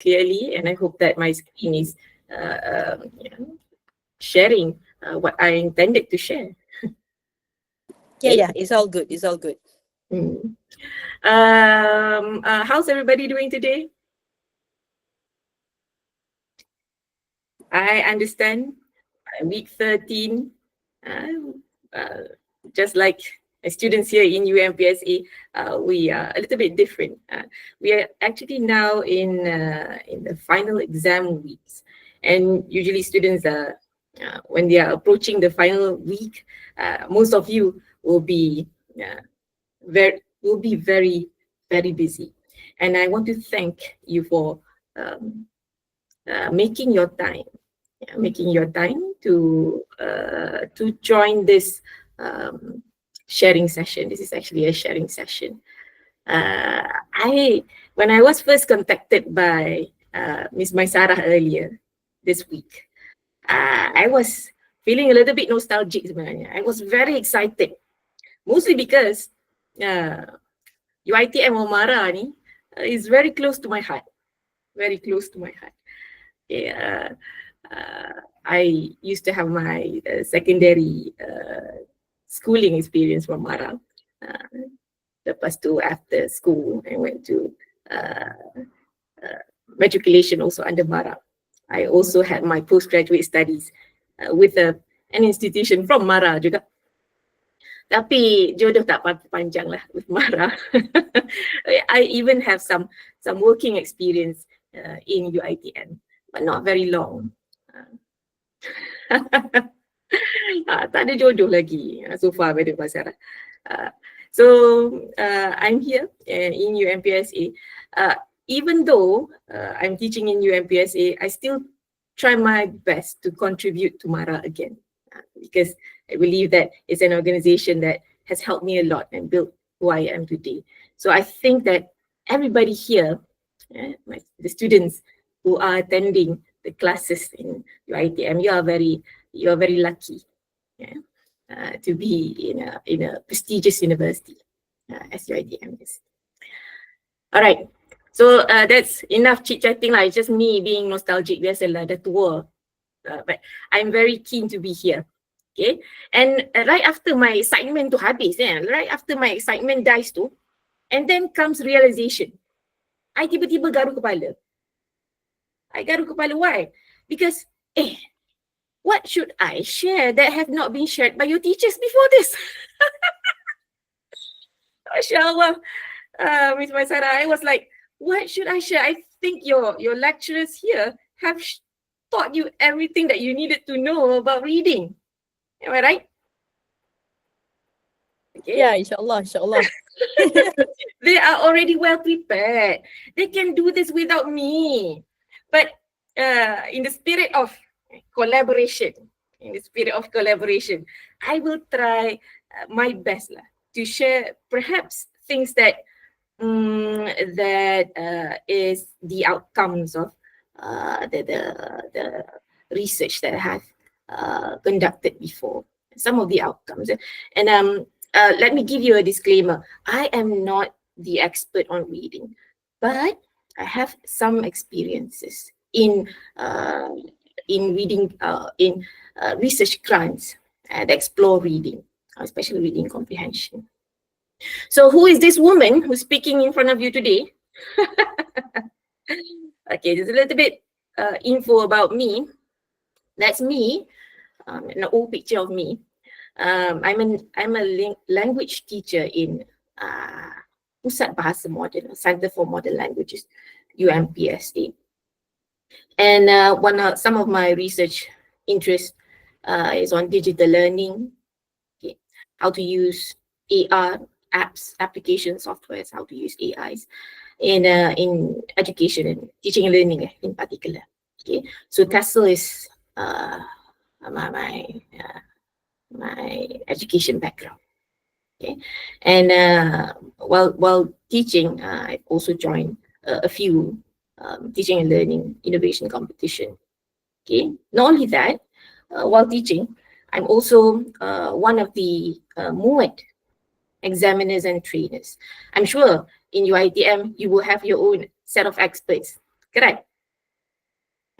clearly, and I hope that my screen is sharing what I intended to share. Yeah, it's all good. It's all good. Mm. How's everybody doing today? I understand week 13, just like students here in UMPSA, we are a little bit different. We are actually now in the final exam weeks, and usually students are when they are approaching the final week, most of you will be very very busy, and I want to thank you for making your time to join this sharing session. This is actually a sharing session. When I was first contacted by Miss Maisarah earlier this week, I was feeling a little bit nostalgic sebenarnya. I was very excited, mostly because UiTM Omara ni is very close to my heart. Very close to my heart. Yeah. I used to have my secondary schooling experience from Mara. Lepas tu, after school, I went to matriculation also under Mara. I also had my postgraduate studies with an institution from Mara juga. Tapi jodoh tak panjang lah with Mara. I even have some working experience in UiTM, but not very long. Tak ada jodoh lagi so far pada Maisarah. So I'm here in UMPSA. Even though I'm teaching in UMPSA, I still try my best to contribute to Mara again, because I believe that it's an organization that has helped me a lot and built who I am today. So I think that everybody here, the students who are attending the classes in UiTM, you are very lucky to be in a prestigious university as UiTM is. All right, so that's enough chit chatting lah. It's just me being nostalgic. Biasalah, dah tua. But I'm very keen to be here. Okay, and right after my excitement to habis, right after my excitement dies too, and then comes realization. I tiba-tiba garu kepala. Why? Because what should I share that have not been shared by your teachers before this? MashaAllah, Ms. Maisarah, I was like, what should I share? I think your lecturers here have taught you everything that you needed to know about reading. Am I right? Okay. Yeah, inshallah. They are already well prepared. They can do this without me. But in the spirit of collaboration, I will try my best to share perhaps things that is the outcomes of the research that I have conducted before. Some of the outcomes. And let me give you a disclaimer. I am not the expert on reading, but I have some experiences in reading, in research grants that explore reading, especially reading comprehension. So who is this woman who's speaking in front of you today? Okay, there's a little bit info about me. That's me, an old picture of me. I'm a language teacher in Pusat Bahasa Modern, Center for Modern Languages, UMPSA. And some of my research interests is on digital learning, okay, how to use AR apps, application softwares, how to use AIs in education and teaching and learning in particular. Okay, so TESOL is my education background. Okay, and while teaching, I also joined a few teaching and learning innovation competition. Okay, not only that, while teaching, I'm also one of the MUET examiners and trainers. I'm sure in UiTM you will have your own set of experts, correct?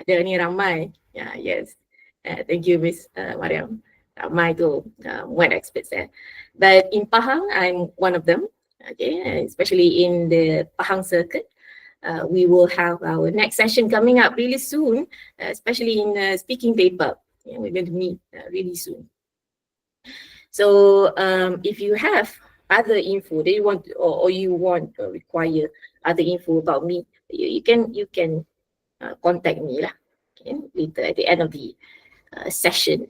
Ada ni ramai. Yeah, yes. Thank you, Miss Mariam. Ramai tu wet experts there. But in Pahang, I'm one of them. Okay, especially in the Pahang circuit. We will have our next session coming up really soon, especially in speaking paper. Yeah, we're going to meet really soon. So if you have other info that you want or you want or require other info about me, you can contact me lah. Okay, later at the end of the session,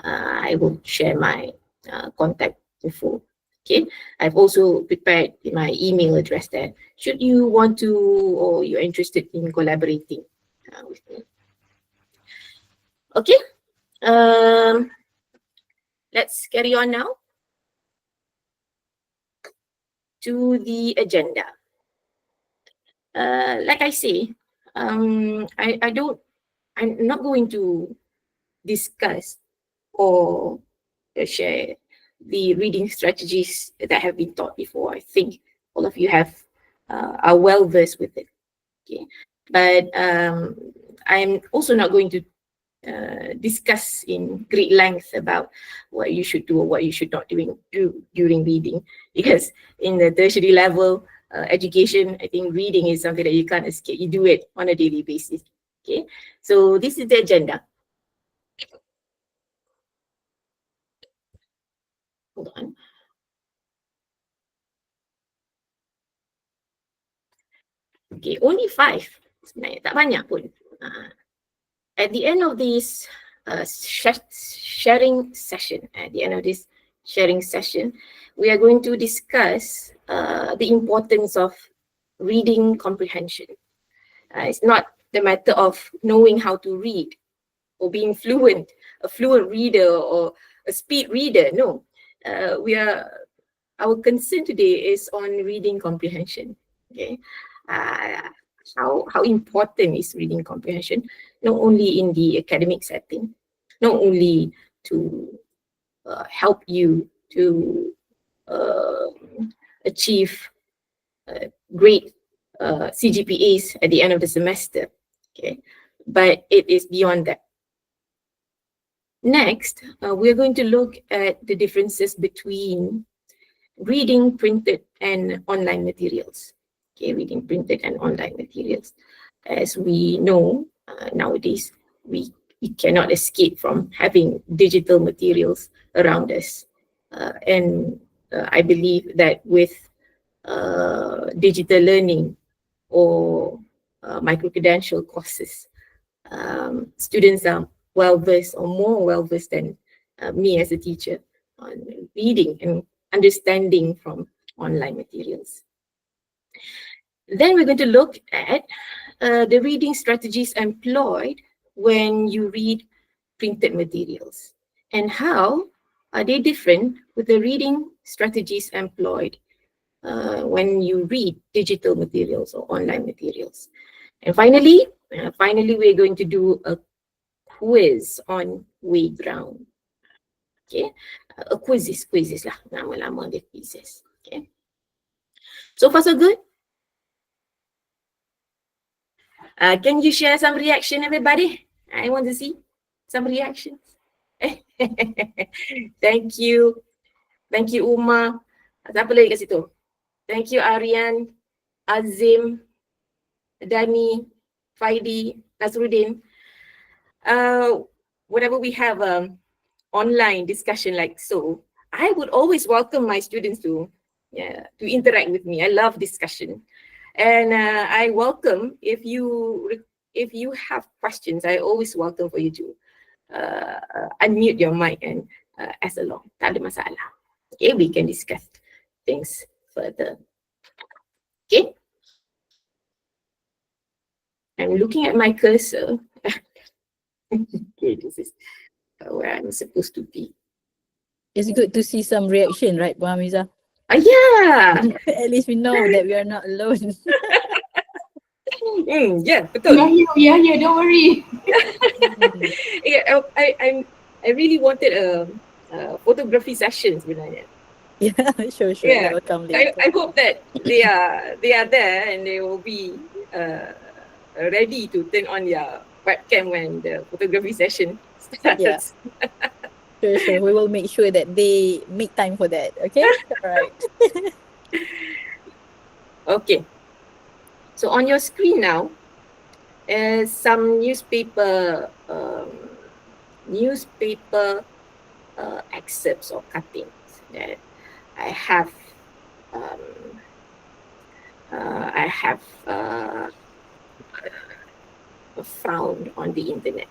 I will share my contact info. Okay, I've also prepared my email address there. Should you want to or you're interested in collaborating with me. Okay, let's carry on now to the agenda. Like I say, I'm not going to discuss or share the reading strategies that have been taught before. I think all of you are well versed with it. Okay, but I'm also not going to discuss in great length about what you should do or what you should not do during reading, because in the tertiary level education, I think reading is something that you can't escape. You do it on a daily basis. Okay, so this is the agenda. Hold on. Okay, only 5. Sebenarnya tak banyak pun. At the end of this sharing session, we are going to discuss the importance of reading comprehension. It's not the matter of knowing how to read or being fluent, a fluent reader or a speed reader. No, our concern today is on reading comprehension. Okay, how important is reading comprehension? Not only in the academic setting, not only to help you to achieve great CGPAs at the end of the semester, okay, but it is beyond that. Next, we're going to look at the differences between reading printed and online materials. Okay, reading printed and online materials. As we know, nowadays, we cannot escape from having digital materials around us. And I believe that with digital learning or micro-credential courses, students are well-versed or more well-versed than me as a teacher on reading and understanding from online materials. Then we're going to look at the reading strategies employed when you read printed materials and how are they different with the reading strategies employed when you read digital materials or online materials. And finally, we're going to do a quiz on Wayground. Okay, quizzes lah, nama-nama dia quizzes. Okay, so far so good. Can you share some reaction, everybody? I want to see some reactions. Thank you. Thank you, Uma. Siapa lagi kat situ? Thank you, Aryan, Azim, Dani, Faidi, Nasruddin. Whenever we have online discussion like so, I would always welcome my students to interact with me. I love discussion. And I welcome if you have questions. I always welcome for you to unmute your mic and ask along. Tak ada masalah. Okay, we can discuss things further. Okay. I'm looking at my cursor. Okay, this is where I'm supposed to be. It's good to see some reaction, right, Bu Hamiza? Yeah. At least we know that we are not alone. Yeah, betul. We are here, don't worry. Yeah, I really wanted a photography session sebenarnya. Yeah, sure. Yeah. That will come later. I hope that they are there and they will be ready to turn on their webcam when the photography session starts. Yeah. Sure. We will make sure that they make time for that. Okay. All right. Okay. So on your screen now is some newspaper excerpts or cuttings that I have um, I have found on the internet.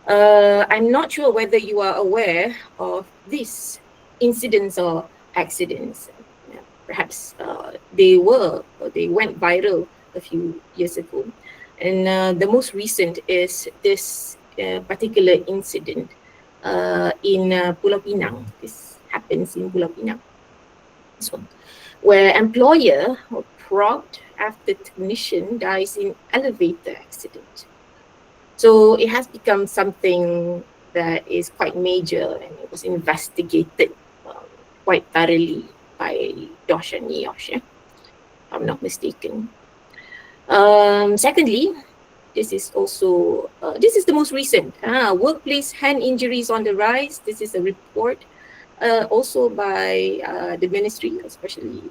I'm not sure whether you are aware of these incidents or accidents. Yeah, perhaps they went viral a few years ago, and the most recent is this particular incident in Pulau Pinang. This happens in Pulau Pinang. So, where employer probed after technician dies in elevator accident. So it has become something that is quite major, and it was investigated quite thoroughly by Dosh and Niosh, if I'm not mistaken. Secondly, this is the most recent. Workplace hand injuries on the rise. This is a report also by the ministry, especially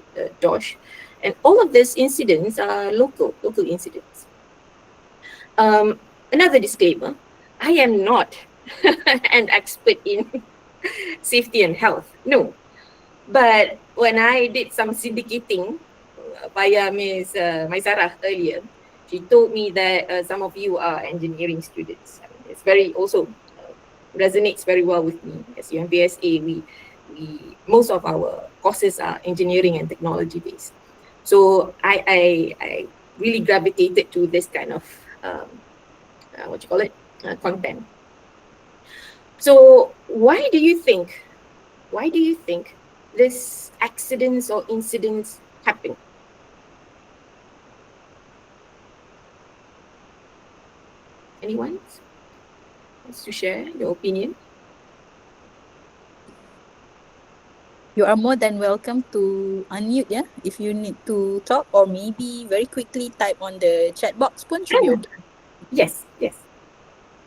Dosh. And all of these incidents are local incidents. Another disclaimer, I am not an expert in safety and health. No. But when I did some syndicating via Ms. Maisarah earlier, she told me that some of you are engineering students. It's very also resonates very well with me. As UMPSA, we most of our courses are engineering and technology based. So I really gravitated to this kind of content. So why do you think this accidents or incidents happen? Anyone wants to share your opinion? You are more than welcome to unmute, yeah, if you need to talk, or maybe very quickly type on the chat box pun should be okay. Yes,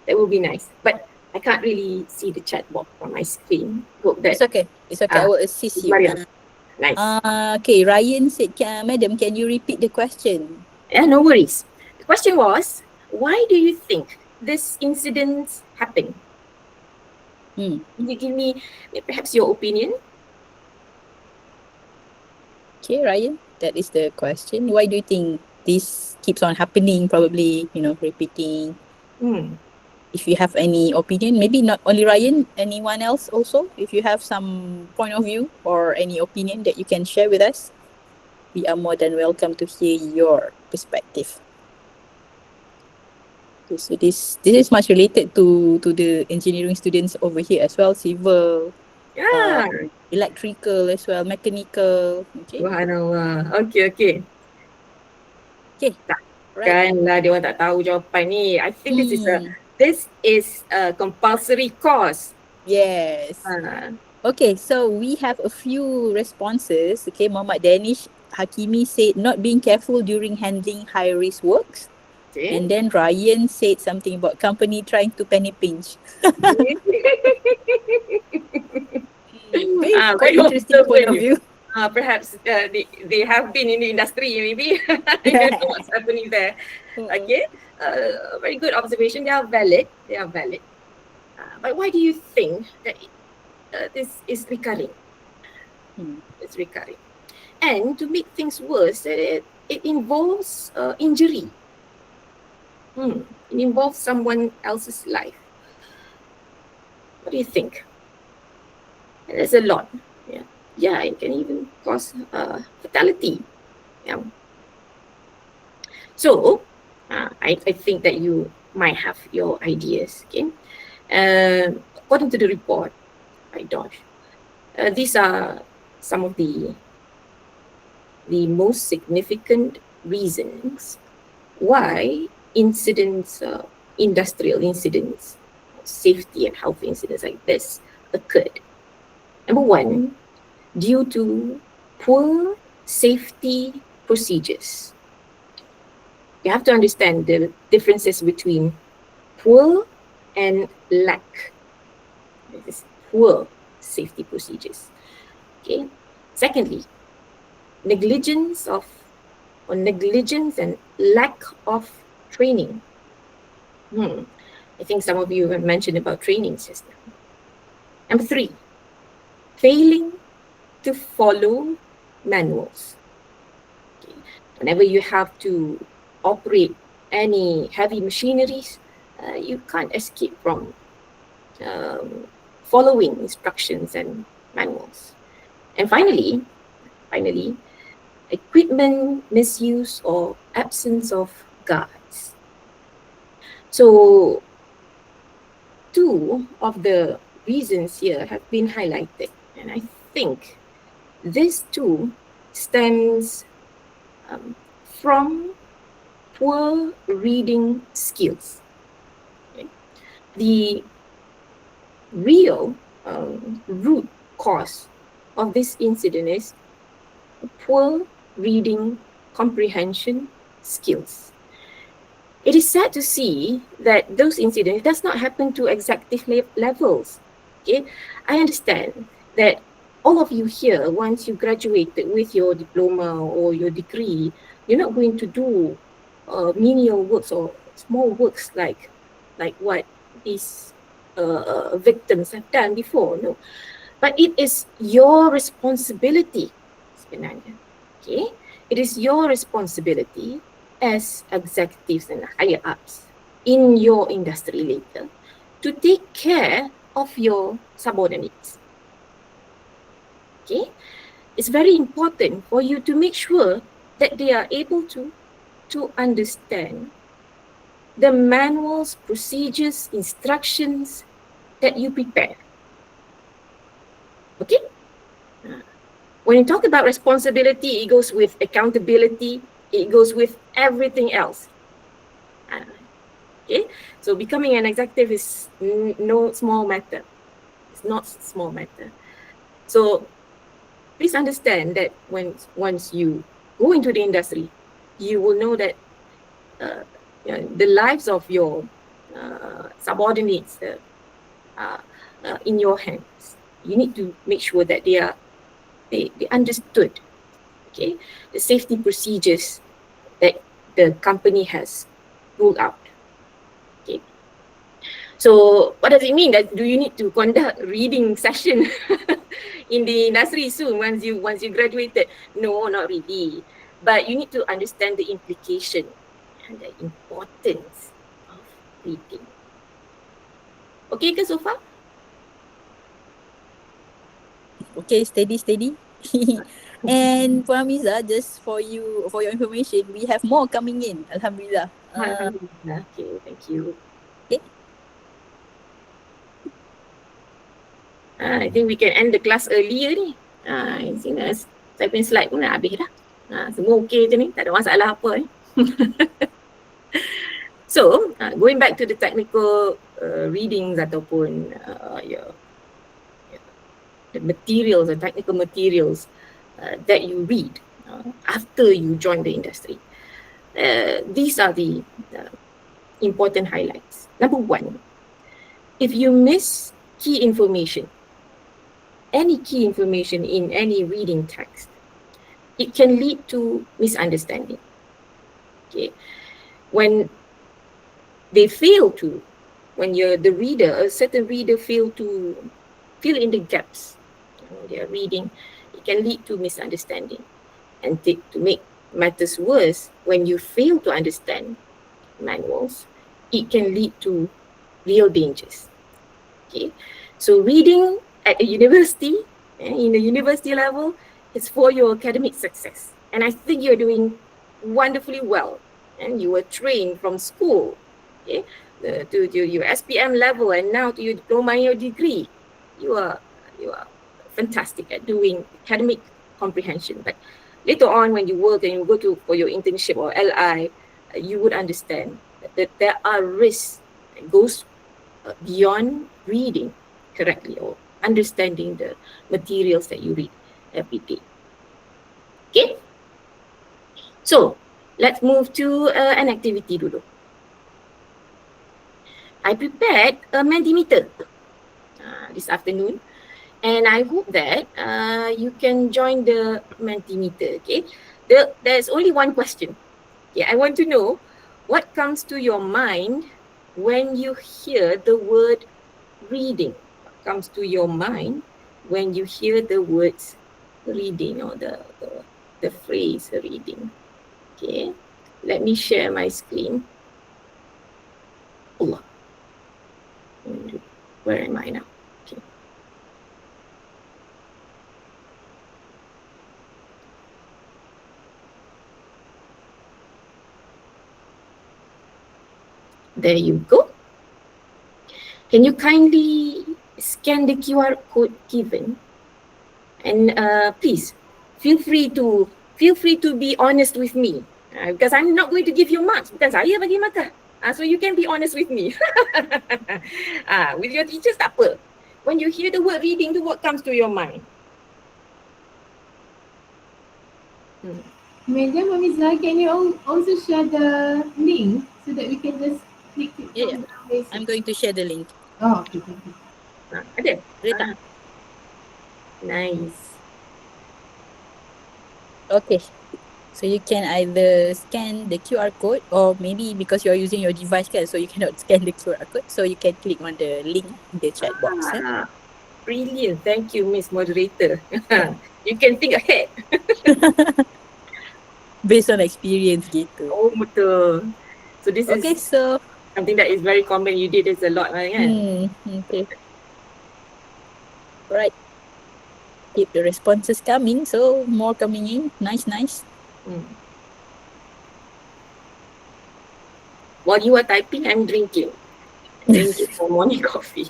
that would be nice. But I can't really see the chat box on my screen. Hope that It's okay. I will assist you. Mariam. Nice. Okay, Ryan said, Madam, can you repeat the question? Yeah, no worries. The question was, why do you think this incidents happen? Can you give me perhaps your opinion? Okay, Ryan, that is the question. Why do you think this keeps on happening? Probably, repeating. If you have any opinion, maybe not only Ryan, anyone else also, if you have some point of view or any opinion that you can share with us, we are more than welcome to hear your perspective. Okay, so this is much related to the engineering students over here as well, civil, electrical as well, mechanical. Okay. Subhanallah. Okay. Okay. Takkanlah dia orang tak tahu jawapan ni. I think this is a compulsory course. Yes. Okay, so we have a few responses. Okay, Muhammad Danish Hakimi said not being careful during handling high risk works. Okay. And then Ryan said something about company trying to penny pinch. Quite interesting point of view. Perhaps they have been in the industry, maybe. I don't know what's happening there. Okay, very good observation. They are valid. But why do you think that this is recurring? It's recurring. And to make things worse, it involves injury. It involves someone else's life. What do you think? There's a lot. Yeah, it can even cause fatality. Yeah. So I think that you might have your ideas. Okay. According to the report by Dosh, these are some of the most significant reasons why industrial incidents, safety and health incidents like this occurred. Number one, due to poor safety procedures. You have to understand the differences between poor and lack. This is poor safety procedures. Okay. Secondly, negligence and lack of training. I think some of you have mentioned about trainings just now. Number 3, failing to follow manuals. Okay. Whenever you have to operate any heavy machineries, you can't escape from following instructions and manuals. And finally, equipment misuse or absence of guards. So 2 of the reasons here have been highlighted, and I think this too stems from poor reading skills. Okay. The real root cause of this incident is poor reading comprehension skills. It is sad to see that those incidents does not happen to executive levels. Okay, I understand that all of you here, once you graduated with your diploma or your degree, you're not going to do menial works or small works like what these victims have done before. No, but it is your responsibility, sebenarnya. Okay, it is your responsibility as executives and higher ups in your industry later to take care of your subordinates. Okay, it's very important for you to make sure that they are able to understand the manuals, procedures, instructions that you prepare. Okay? When you talk about responsibility, it goes with accountability, it goes with everything else. Okay? So becoming an executive is no small matter. It's not small matter. So please understand that once you go into the industry, you will know that the lives of your subordinates are in your hands. You need to make sure that they understood, okay, the safety procedures that the company has ruled out. Okay. So what does it mean? That do you need to conduct reading session in the industry soon once you graduated? No, not really. But you need to understand the implication and the importance of reading. Okay ke so far? Okay, steady. And for Hamiza, just for your information, we have more coming in. Alhamdulillah. Alhamdulillah. Okay, thank you. Okay. I think we can end the class earlier ni. Saya punya slide pun dah habis dah. Semua okey je ni, tak ada masalah apa ni. So, going back to the technical readings ataupun the materials, the technical materials that you read after you join the industry. These are the important highlights. Number 1, if you miss key information, any key information in any reading text, it can lead to misunderstanding. Okay, when you're the reader, a certain reader fail to fill in the gaps when they are reading, it can lead to misunderstanding. And to make matters worse, when you fail to understand manuals, it can lead to real dangers. Okay, so reading at a university, in the university level, it's for your academic success. And I think you're doing wonderfully well. And you were trained from school, okay, to your SPM level, and now to your diploma and your degree. You are fantastic at doing academic comprehension. But later on, when you work and you go for your internship or LI, you would understand that there are risks that goes beyond reading correctly or understanding the materials that you read every day. Okay? So, let's move to an activity dulu. I prepared a Mentimeter this afternoon, and I hope that you can join the Mentimeter. Okay, there's only one question. Okay, I want to know what comes to your mind when you hear the word reading. What comes to your mind when you hear the words reading or the phrase reading? Okay, let me share my screen. Allah. Where am I now? Okay. There you go. Can you kindly scan the QR code given? And please feel free to be honest with me, because I'm not going to give you marks. Bukan saya bagi markah. So you can be honest with me. With your teachers tak apa. When you hear the word reading, what comes to your mind? Madam Amiza, can you also share the link so that we can just click it Yeah, I'm going to share the link. Oh, okay, thank you. Ada? Rita. Nice. Okay. So you can either scan the QR code, or maybe because you're using your device, so you cannot scan the QR code, so you can click on the link in the chat box. Brilliant. Thank you, Miss Moderator. You can think ahead. Based on experience gitu. Oh, betul. So this Okay, is so something that is very common. You did this a lot, kan? okay. Right. Keep the responses coming. So more coming in. Nice. While you are typing, I'm drinking some morning coffee.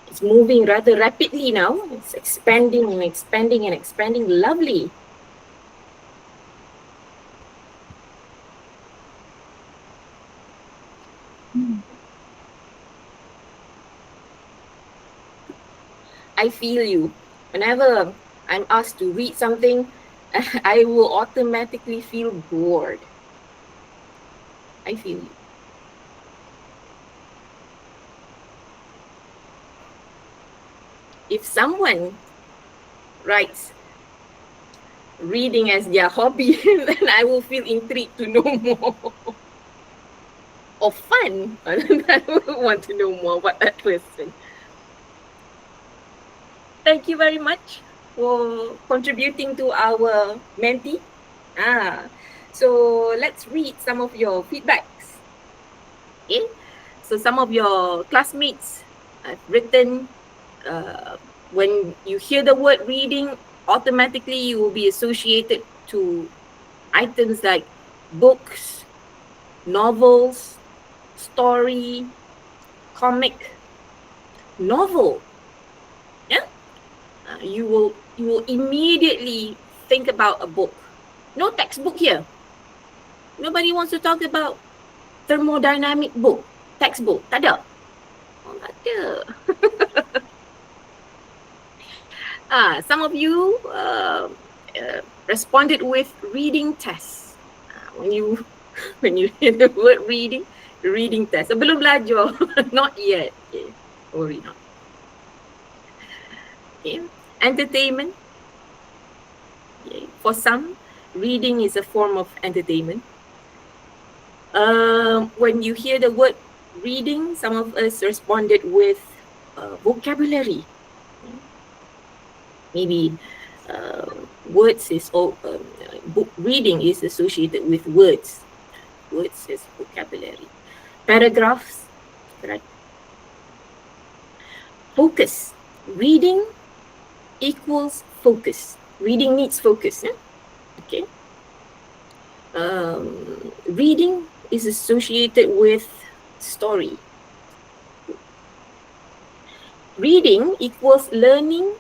It's moving rather rapidly now. It's expanding and expanding and expanding. Lovely. I feel you. Whenever I'm asked to read something, I will automatically feel bored. I feel you. If someone writes reading as their hobby, then I will feel intrigued to know more. Or fun, I will want to know more about that person. Thank you very much for contributing to our Menti. So let's read some of your feedbacks. Okay, so some of your classmates have written, when you hear the word reading, automatically you will be associated to items like books, novels, story, comic, novel. Yeah, you will immediately think about a book. No textbook here. Nobody wants to talk about thermodynamic book, textbook. Tak ada. Oh, tak ada. Some of you responded with reading test. When you hear the word reading test. Sebelum belajar, not yet. Okay, worry not. Okay, entertainment. Okay. For some, reading is a form of entertainment. When you hear the word reading, some of us responded with vocabulary. Maybe words is book reading is associated with words. Words is vocabulary. Paragraphs, right? Focus. Reading equals focus. Reading needs focus. Okay. Reading is associated with story. Reading equals learning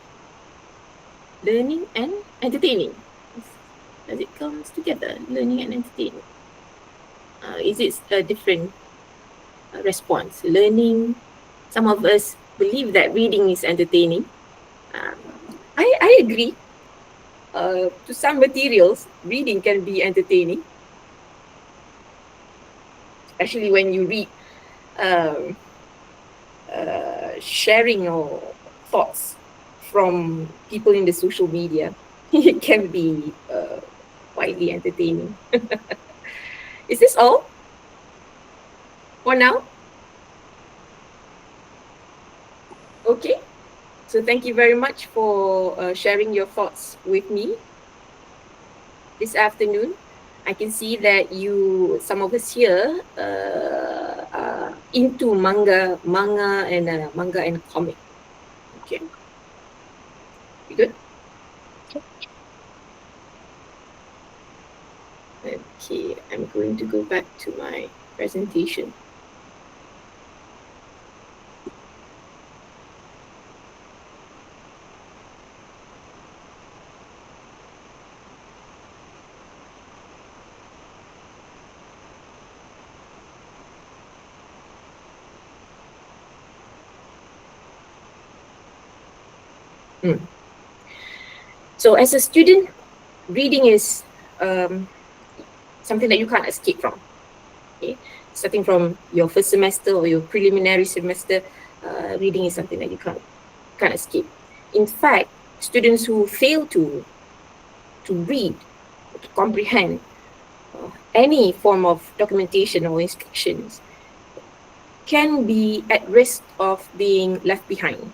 and entertaining. Does it comes together, learning and entertaining? Is it a different response? Learning some of us believe that reading is entertaining. I agree. To some materials, reading can be entertaining, especially when you read sharing your thoughts from people in the social media. It can be widely entertaining. Is this all for now? Okay. So thank you very much for sharing your thoughts with me this afternoon. I can see that some of us here are into manga and comic. Okay. You good? Okay, I'm going to go back to my presentation. So as a student, reading is something that you can't escape from. Okay, starting from your first semester or your preliminary semester, reading is something that you can't escape. In fact, students who fail to read, to comprehend any form of documentation or instructions can be at risk of being left behind.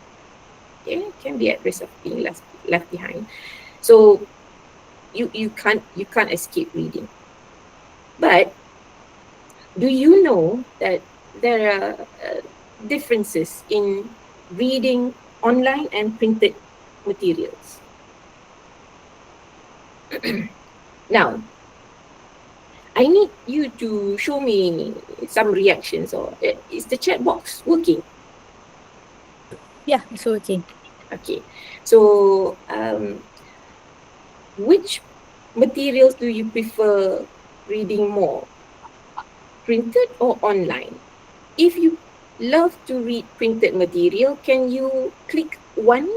Okay, can be at risk of being left behind. So you can't escape reading. But do you know that there are differences in reading online and printed materials? Now, I need you to show me some reactions, or is the chat box working? Yeah, it's working. Okay, so which materials do you prefer reading more, printed or online? If you love to read printed material, can you click 1?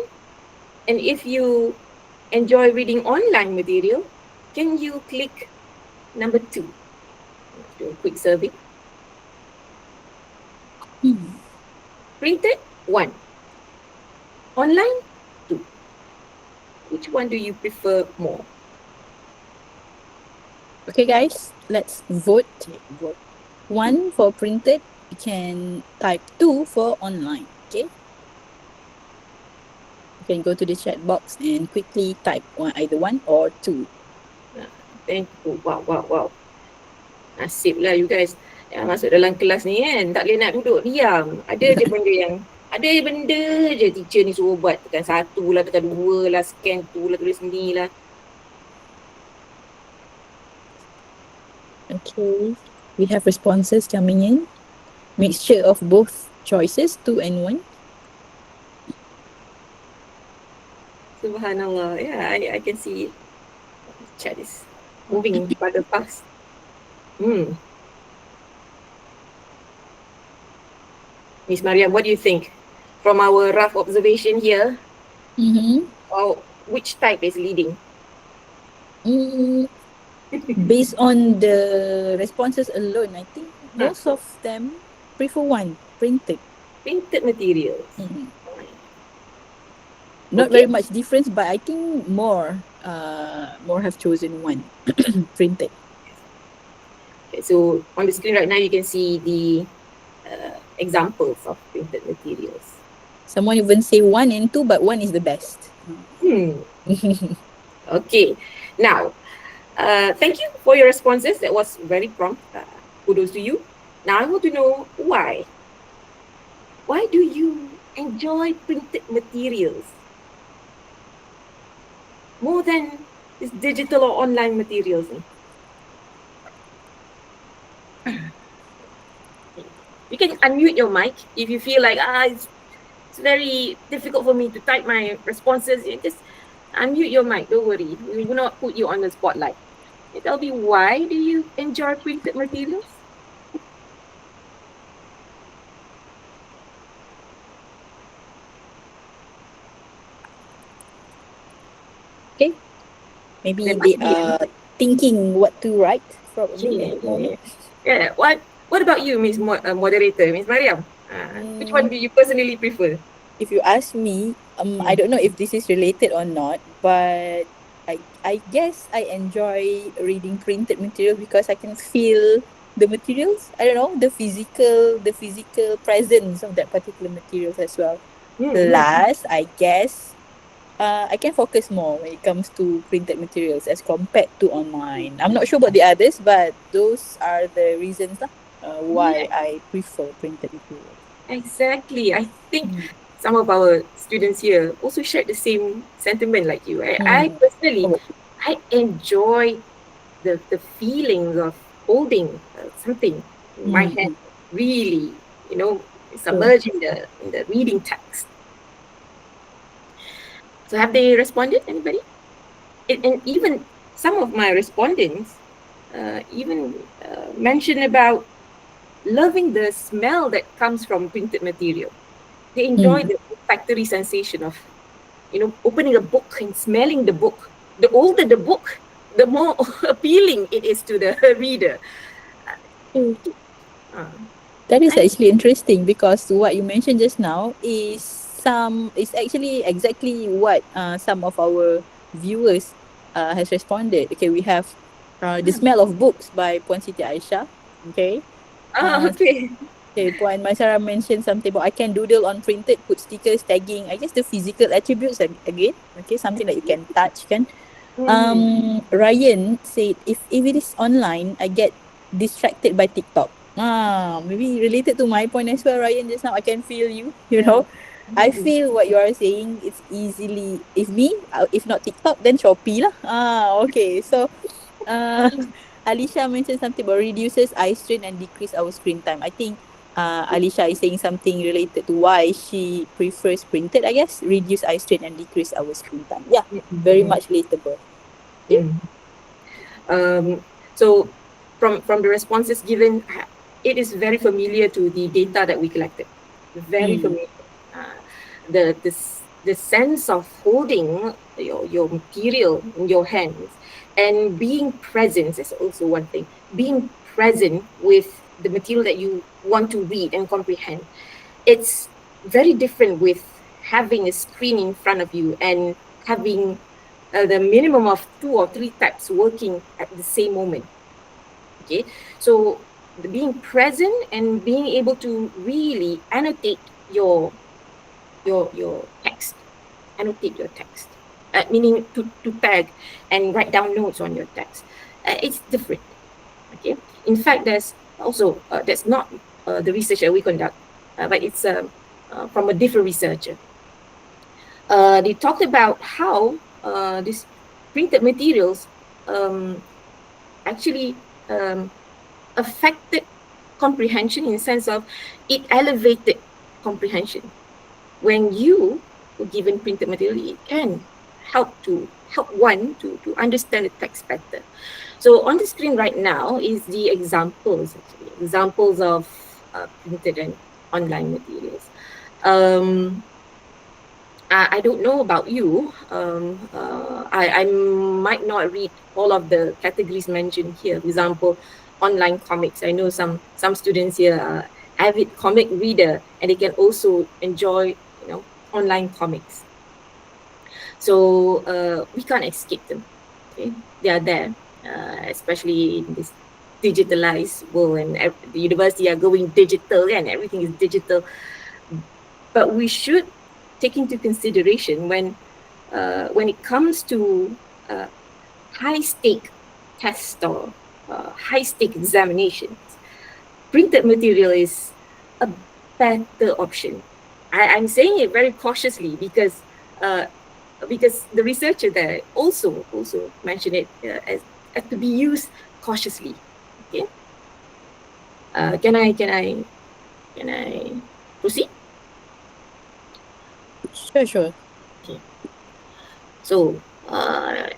And if you enjoy reading online material, can you click number 2? Do a quick survey. Printed, 1. Online, 2. Which one do you prefer more? Okay, guys, let's vote. 1 for printed. You can type 2 for online. Okay. You can go to the chat box and quickly type either 1 or 2. Thank you. Wow. Nasib lah you guys yang masuk dalam kelas ni kan. Tak boleh nak duduk diam. Ada je benda je teacher ni suruh buat. Tekan 1 lah, tekan 2 lah, scan tu lah, tulis ni lah. Okay. We have responses coming in. Mixture of both choices, 2 and 1. Subhanallah. Yeah, I can see chat is moving rather fast. Miss Mariam, what do you think? From our rough observation here, which type is leading? Based on the responses alone, I think most of them prefer 1, printed. Printed materials. Not very much difference, but I think more have chosen 1, printed. Okay, so on the screen right now, you can see the examples of printed materials. Someone even say 1 and 2, but 1 is the best. Okay, now, thank you for your responses. That was very prompt. Kudos to you. Now I want to know why. Why do you enjoy printed materials more than this digital or online materials? You can unmute your mic if you feel like it's very difficult for me to type my responses. You just unmute your mic, don't worry. We will not put you on the spotlight. Tell me, why do you enjoy printed materials? Maybe There they must be. are thinking what to write, probably at the moment. Yeah. What about you, Miss Moderator, Miss Mariam? Which one do you personally prefer? If you ask me, I don't know if this is related or not, but I guess I enjoy reading printed material because I can feel the materials. I don't know, the physical presence of that particular materials as well. Mm-hmm. Plus, I guess I can focus more when it comes to printed materials as compared to online. I'm not sure about the others, but those are the reasons lah, Yeah, why I prefer printed materials. exactly. I think Mm. some of our students here also shared the same sentiment like you. I Mm. personally, Oh, I enjoy the feelings of holding something in my mm, hand, mm. really, True. submerged in the reading text. So have they responded? Anybody? And even some of my respondents even mentioned about loving the smell that comes from printed material. They enjoy Mm. the olfactory sensation of, opening a book and smelling the book. The older the book, the more appealing it is to the reader. True. Uh, That is I, actually interesting because what you mentioned just now is actually exactly what some of our viewers has responded. Okay, we have the smell of books by Puan Siti Aisyah. Okay. Uh, okay. okay, Puan Maisara mentioned something about I can doodle on printed, put stickers, tagging. I guess the physical attributes again. Okay, something that you can touch can. Mm, Ryan said if it is online, I get distracted by TikTok. Maybe related to my point as well, Ryan. Just now, I can feel you. You yeah. know, I feel what you are saying. It's easily if me, if not TikTok, then Shopee lah. Okay. So, uh, Alicia mentioned something about reduces eye strain and decrease our screen time. I think Alicia is saying something related to why she prefers printed. I guess reduce eye strain and decrease our screen time. Yeah, very much relatable. Okay. Mm. So from the responses given, it is very familiar to the data that we collected. Very Mm. familiar. Uh, the sense of holding your material in your hands and being present is also one thing. Being present with the material that you want to read and comprehend. It's very different with having a screen in front of you and having the minimum of 2 or 3 types working at the same moment. Okay, so being present and being able to really annotate your text, annotate your text, meaning to tag and write down notes on your text. It's different. Okay, in fact, there's also that's not the research that we conduct, but it's from a different researcher. They talked about how these printed materials um, actually affected comprehension in the sense of it elevated comprehension. When you were given printed material, it can help one to understand the text better. So on the screen right now is the examples of printed and online materials. Um, I don't know about you. I might not read all of the categories mentioned here. For example, online comics. I know some students here are avid comic reader, and they can also enjoy online comics. So we can't escape them. Okay, they are there, especially in this digitalized world, and the university are going digital, and everything is digital. But we should take into consideration when it comes to uh, high stake tests or high stake examinations, printed material is a better option. I'm saying it very cautiously uh, because the researcher there also mentioned it as to be used cautiously. Okay, can I proceed? Sure. Okay, so uh,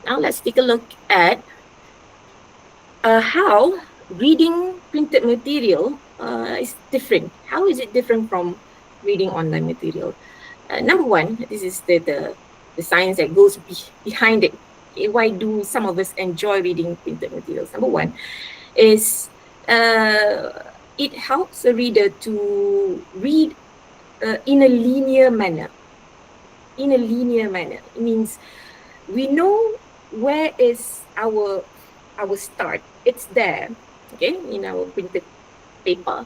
now let's take a look at how reading printed material is different. How is it different from reading online material? Number one, this is the science that goes behind it. why do some of us enjoy reading printed materials? Number one is it helps the reader to read in a linear manner. In a linear manner. It means we know where is our start. It's there, okay, in our printed paper.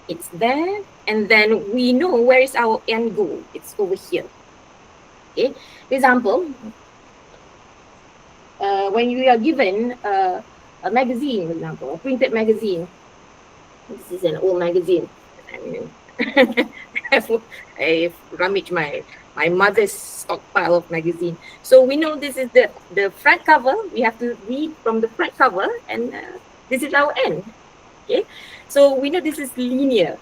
It's there, and then we know where is our end goal. It's over here. Okay. For example, when you are given a magazine, for example, a printed magazine. This is an old magazine. I mean, I've rummaged my mother's stockpile of magazine. So we know this is the front cover. We have to read from the front cover, and this is our end. Okay, so we know this is linear.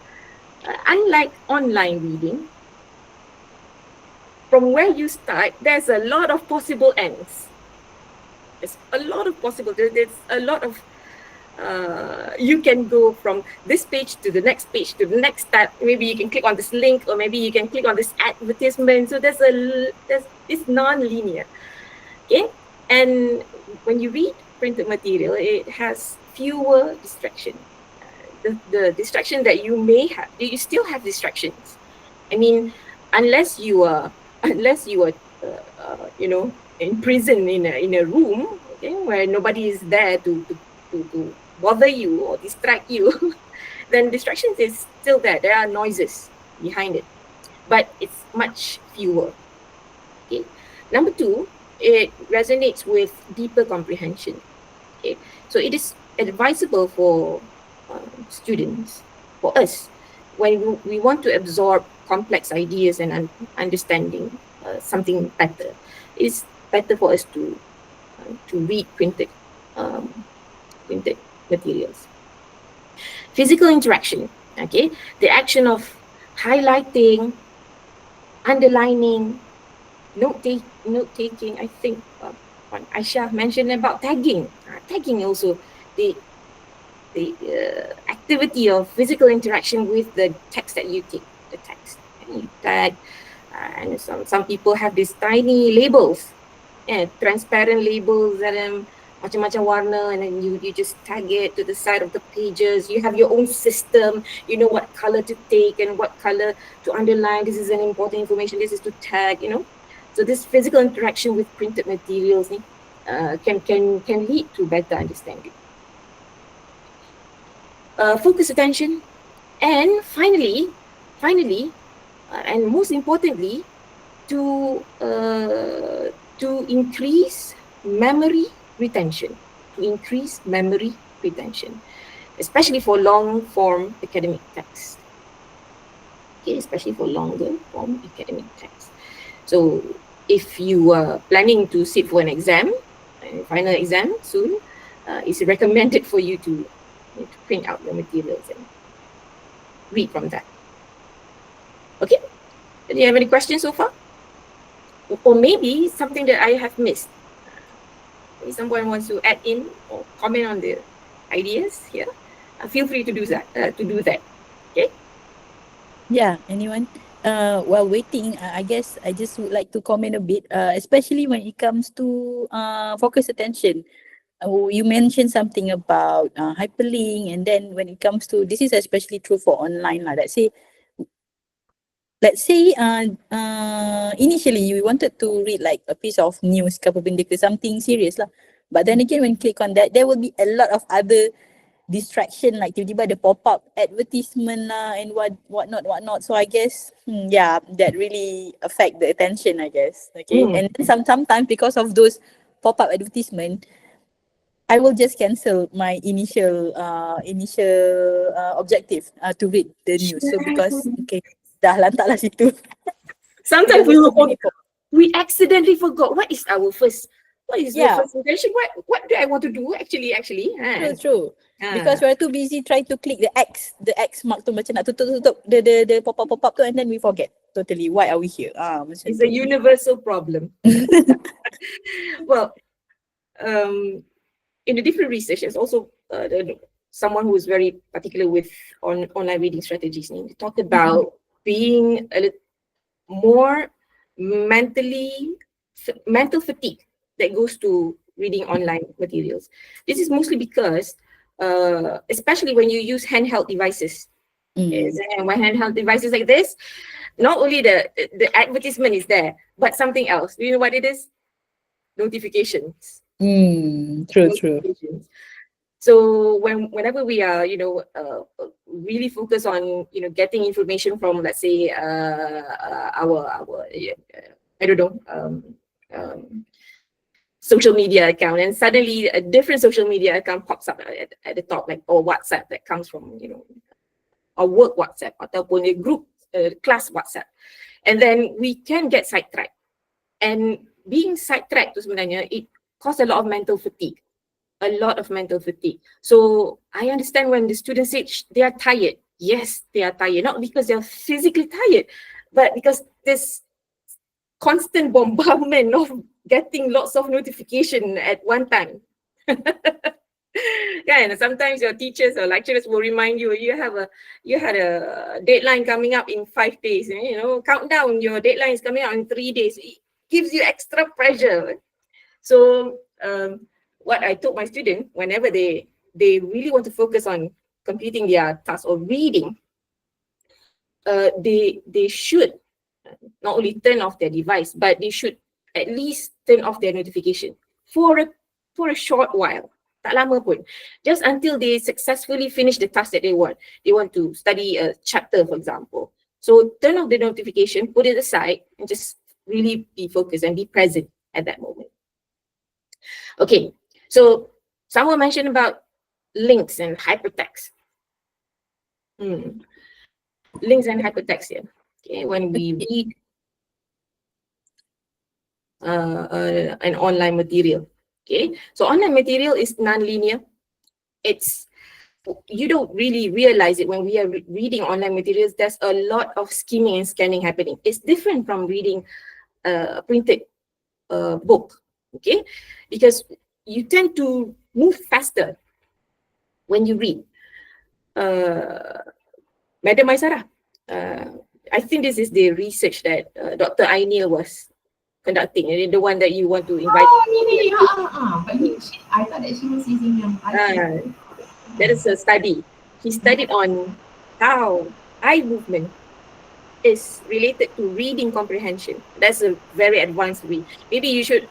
Unlike online reading, from where you start, there's a lot of possible ends. There's a lot of possible. There's a lot of you can go from this page to the next page to the next tab. Maybe you can click on this link, or maybe you can click on this advertisement. So it's non-linear. Okay, and when you read printed material, it has fewer distractions. The distraction that you may have, you still have distractions. I mean, unless you are in prison in a room, okay, where nobody is there to bother you or distract you, then distractions is still there. There are noises behind it, but it's much fewer. Okay. Number two, it resonates with deeper comprehension. Okay, so it is advisable for students, for us, when we want to absorb complex ideas and understanding something better. It's better for us to read printed materials. Physical interaction, okay, the action of highlighting, underlining, note-taking. I think Aisha mentioned about tagging. Tagging also, the activity of physical interaction with the text that you take, the text. And you tag, and some people have these tiny labels, transparent labels that macam-macam warna, and then you just tag it to the side of the pages. You have your own system. You know what color to take and what color to underline. This is an important information. This is to tag. So this physical interaction with printed materials can lead to better understanding. Focus attention, and finally, and most importantly, to increase memory retention. Especially for long form academic text. Okay, especially for longer form academic text. So if you are planning to sit for an exam, final exam soon, it's recommended for you to print out your materials and read from that. Okay, do you have any questions so far? Or maybe something that I have missed? If someone wants to add in or comment on the ideas here, feel free to do that. Okay. Yeah. Anyone? While waiting, I guess I just would like to comment a bit, especially when it comes to focus attention. You mentioned something about hyperlink, and then when it comes to, this is especially true for online. Let's say initially you wanted to read like a piece of news, something serious lah. But then again, when you click on that, there will be a lot of other distraction, like tiba-tiba ada pop-up advertisement and whatnot. So I guess that really affect the attention, I guess. Okay. And then sometimes because of those pop-up advertisement, I will just cancel my initial objective to read the news. So because dah lantaklah situ. Sometimes we accidentally forgot what is our first intention. What do I want to do actually? True. Because we're too busy trying to click the X mark tu, macam nak tutup the pop-up tu, and then we forget totally why are we here. It's a universal problem. Well, in the different research, there's also someone who is very particular with online reading strategies. They talked about being a little more mental fatigue. that goes to reading online materials. This is mostly because, especially when you use handheld devices. Yes, and when handheld devices like this, not only the advertisement is there, but something else. Do you know what it is? Notifications. True. Notifications. So whenever we are, really focus on, getting information from, let's say, our I don't know, social media account, and suddenly a different social media account pops up at the top, like, or WhatsApp that comes from, a work WhatsApp ataupun a group class WhatsApp, and then we can get sidetracked. And being sidetracked tu sebenarnya, it causes a lot of mental fatigue. So I understand when the students say they are tired. Yes, they are tired, not because they are physically tired, but because this constant bombardment of getting lots of notification at one time. Sometimes your teachers or lecturers will remind you you had a deadline coming up in 5 days. Countdown, your deadline is coming out in 3 days. It gives you extra pressure. So what I told my students, whenever they really want to focus on completing their task or reading, they should not only turn off their device, but they should at least turn off their notification for a short while. Tak lama pun. Just until they successfully finish the task that they want. They want to study a chapter, for example. So turn off the notification, put it aside, and just really be focused and be present at that moment. Okay, so someone mentioned about links and hypertext. Links and hypertext here. Okay, when we read an online material. Okay, so online material is non-linear. You don't really realize it when we are reading online materials. There's a lot of skimming and scanning happening. It's different from reading a printed book. Okay, because you tend to move faster when you read. Madam Aisara, I think this is the research that Dr. Ainil was conducting, the one that you want to invite. But I thought that she was using that is a study. He studied on how eye movement is related to reading comprehension. That's a very advanced way. Maybe you should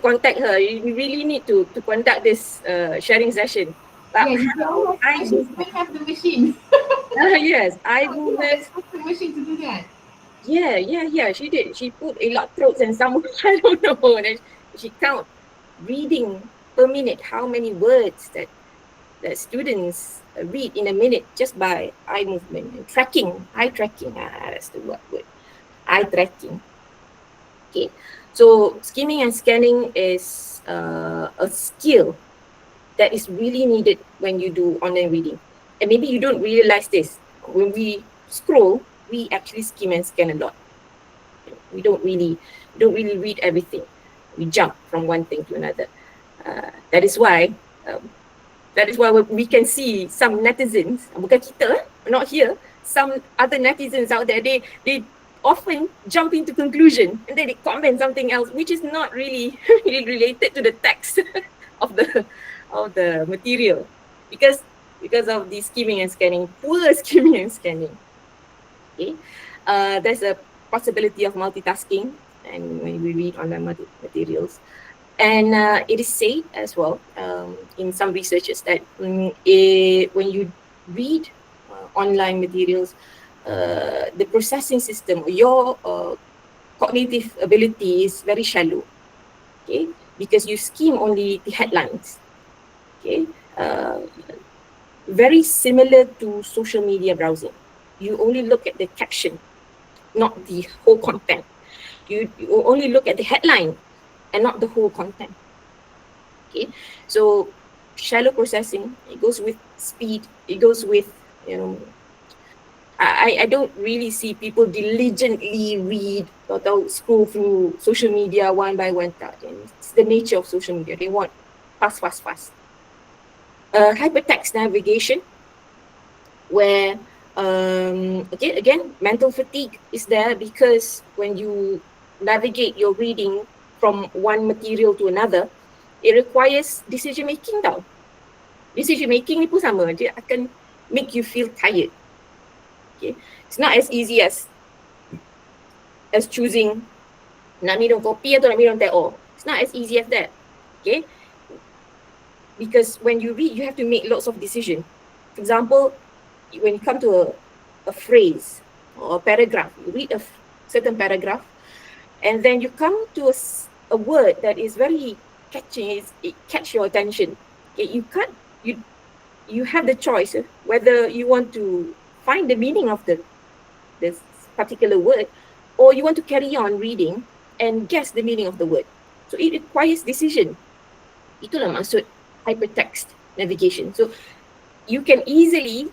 contact her. You really need to conduct this sharing session. But she might have the machine. Yes, eye movement. The machine to do that. Yeah, she did. She put electrodes and some, I don't know, and then she count reading per minute, how many words that students read in a minute just by eye movement and tracking, eye tracking. That's the word. Eye tracking. Okay, so skimming and scanning is a skill that is really needed when you do online reading. And maybe you don't realize this. When we scroll, we actually skim and scan a lot. We don't really read everything. We jump from one thing to another. That is why we can see some netizens, bukan kita, not here, some other netizens out there, they often jump into conclusion and then they comment something else which is not really related to the text of the material, because of the skimming and scanning, poor skimming and scanning. Okay, there's a possibility of multitasking, and when we read online materials, and it is said as well in some researches that when you read online materials, the processing system, your cognitive ability is very shallow. Okay, because you skim only the headlines. Okay, very similar to social media browsing. You only look at the caption, not the whole content. You only look at the headline and not the whole content. Okay, so shallow processing, it goes with speed, it goes with, I don't really see people diligently read or scroll through social media one by one. It's the nature of social media. They want fast. Hypertext navigation, where again, mental fatigue is there, because when you navigate your reading from one material to another, it requires decision making tau. Decision making ni pun sama, dia akan make you feel tired. Okay, it's not as easy as choosing nak minum kopi atau nak minum teh O. It's not as easy as that. Okay, because when you read, you have to make lots of decisions. For example, when you come to a phrase or a paragraph, you read a certain paragraph, and then you come to a word that is very catching, it catch your attention. Okay, you have the choice whether you want to find the meaning of this particular word, or you want to carry on reading and guess the meaning of the word. So it requires decision. Itulah maksud hypertext navigation. So you can easily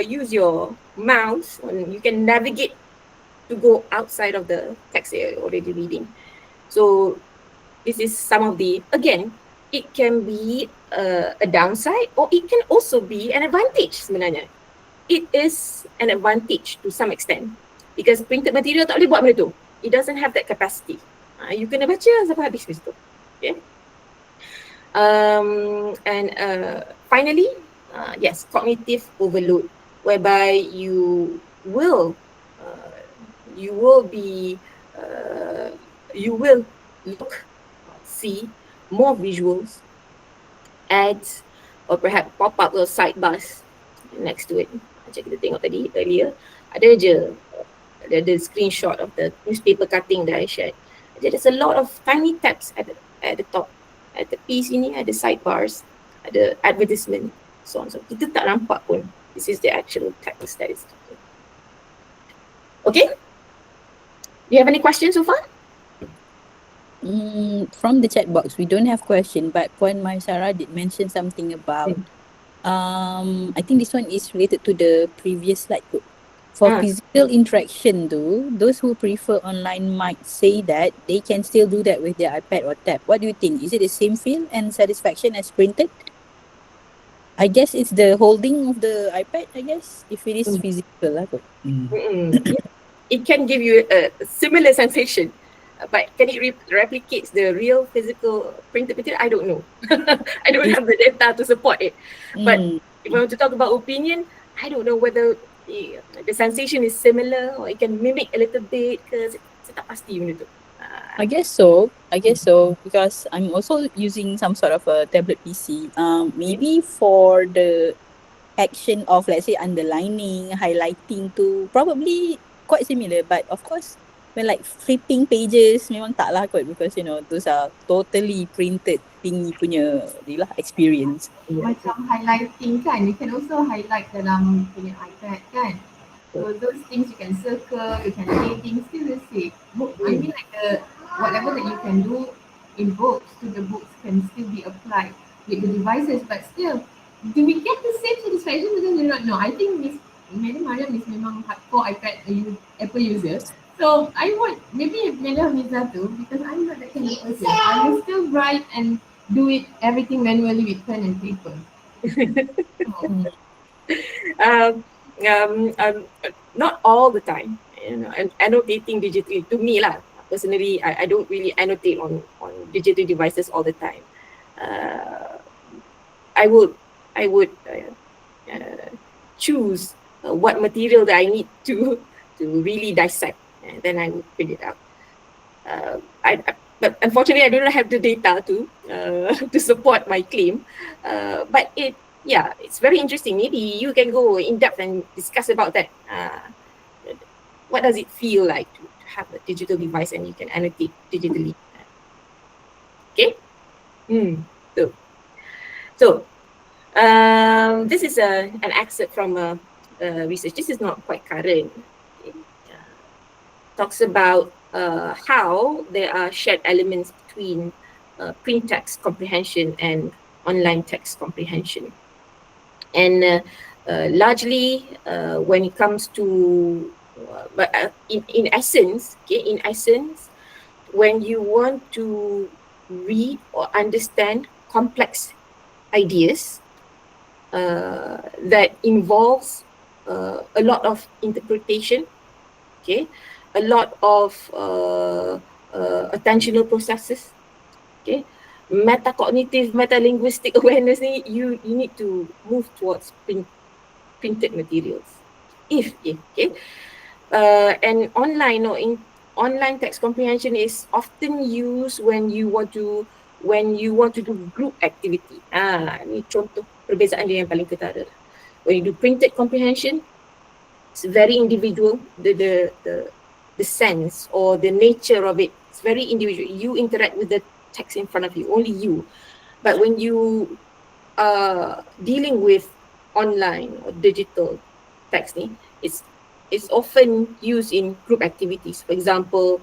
use your mouse, and you can navigate to go outside of the text that you're already reading. So this is some of the, again, it can be a downside, or it can also be an advantage sebenarnya. It is an advantage to some extent, because printed material tak boleh buat benda tu. It doesn't have that capacity. You kena baca sampai habis tu. Okay. And finally, yes, cognitive overload, whereby you will see more visuals, ads, or perhaps pop-up little sidebars next to it. Macam kita tengok tadi earlier, ada the screenshot of the newspaper cutting that I shared. There's a lot of tiny tabs at the top. At the piece ini ada sidebars, ada advertisement, so on. So kita tak nampak pun this is the actual text that is talking. Okay? Do you have any questions so far? From the chat box, we don't have question, but Puan Maisara did mention something about I think this one is related to the previous slide. For physical interaction though, those who prefer online might say that they can still do that with their iPad or tab. What do you think? Is it the same feel and satisfaction as printed? I guess it's the holding of the iPad, I guess, if it is physical lah. It can give you a similar sensation, but can it replicate the real physical printed material? I don't know. I don't have the data to support it. But if I want to talk about opinion, I don't know whether the sensation is similar, or it can mimic a little bit, because saya tak pasti benda tu. I guess so, because I'm also using some sort of a tablet PC. Maybe for the action of, let's say, underlining, highlighting to probably quite similar, but of course when like flipping pages memang tak lah kot, because you know those are totally printed thingy punya experience. Macam highlighting kan, you can also highlight dalam punya iPad kan. So those things you can circle, you can shading, still the same. I mean like whatever that you can do in books to the books can still be applied with the devices, but still, do we get the same satisfaction? Because we don't know. I think Madam Mariam is memang hardcore iPad Apple user. So I would, maybe Madam Miza too, because I'm not that kind of person. I will still write and do it everything manually with pen and paper. Not all the time, you know, and annotating digitally, to me lah, personally, I don't really annotate on digital devices all the time. I would choose what material that I need to really dissect, and then I would print it out. But unfortunately, I do not have the data to support my claim. But it's very interesting. Maybe you can go in depth and discuss about that. What does it feel like to have a digital device and you can annotate digitally? Okay. So this is an excerpt from research. This is not quite current. Okay. Talks about how there are shared elements between print text comprehension and online text comprehension. And largely when it comes to, in essence, when you want to read or understand complex ideas that involves a lot of interpretation, okay, a lot of attentional processes. Okay, metacognitive, metalinguistic awareness ni, you need to move towards printed materials. Okay, and online text comprehension is often used when you want to do group activity. Ni contoh perbezaan dia yang paling ketara. When you do printed comprehension, it's very individual. The sense or the nature of it, it's very individual. You interact with the text in front of you, only you. But when you are dealing with online or digital text ni, it's often used in group activities. For example,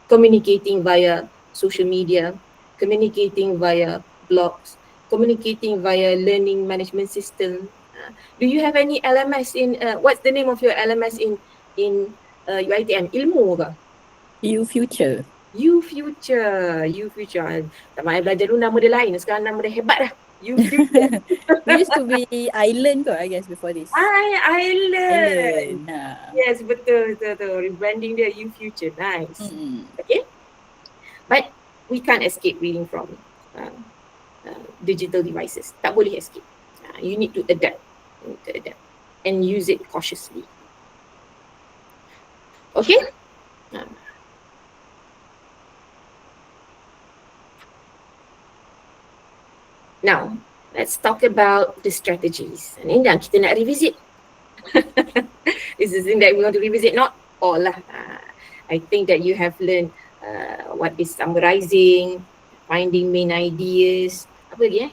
communicating via social media, communicating via blogs, communicating via learning management system. Do you have any LMS in, what's the name of your LMS in UiTM? Ilmu ke? UFuture. UFuture. Tak payah belajar dulu nama dia lain. Sekarang nama dia hebat dah. UFuture. We used to be Island kot, I guess, before this. Island. Nah. Yes, betul. Rebranding dia UFuture. Nice. Okay. But we can't escape reading from digital devices. Tak boleh escape. You need to adapt. And use it cautiously. Okay? Now, let's talk about the strategies. Ini dah kita nak revisit. This is the thing that we want to revisit, not all lah. I think that you have learned what is summarizing, finding main ideas. Apa lagi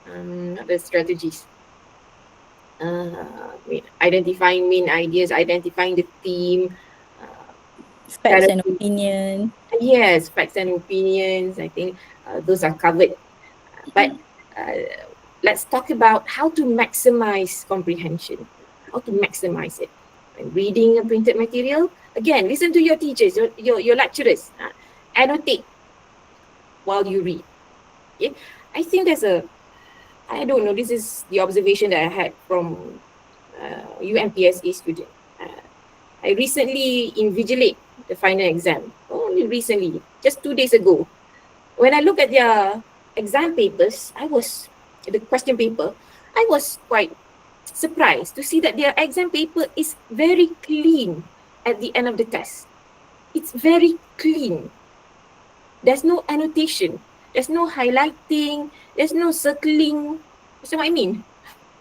Other strategies. Identifying main ideas, identifying the theme. Facts and opinion. Yes, facts and opinions. I think those are covered. But let's talk about how to maximize comprehension, how to maximize it. When reading a printed material, again, listen to your teachers, your lecturers. Annotate while you read. Okay? I think I don't know, this is the observation that I had from UMPSA student. I recently invigilate the final exam, only recently, just 2 days ago. When I look at their exam papers, the question paper, I was quite surprised to see that their exam paper is very clean at the end of the test. It's very clean. There's no annotation. There's no highlighting. There's no circling. So what I mean?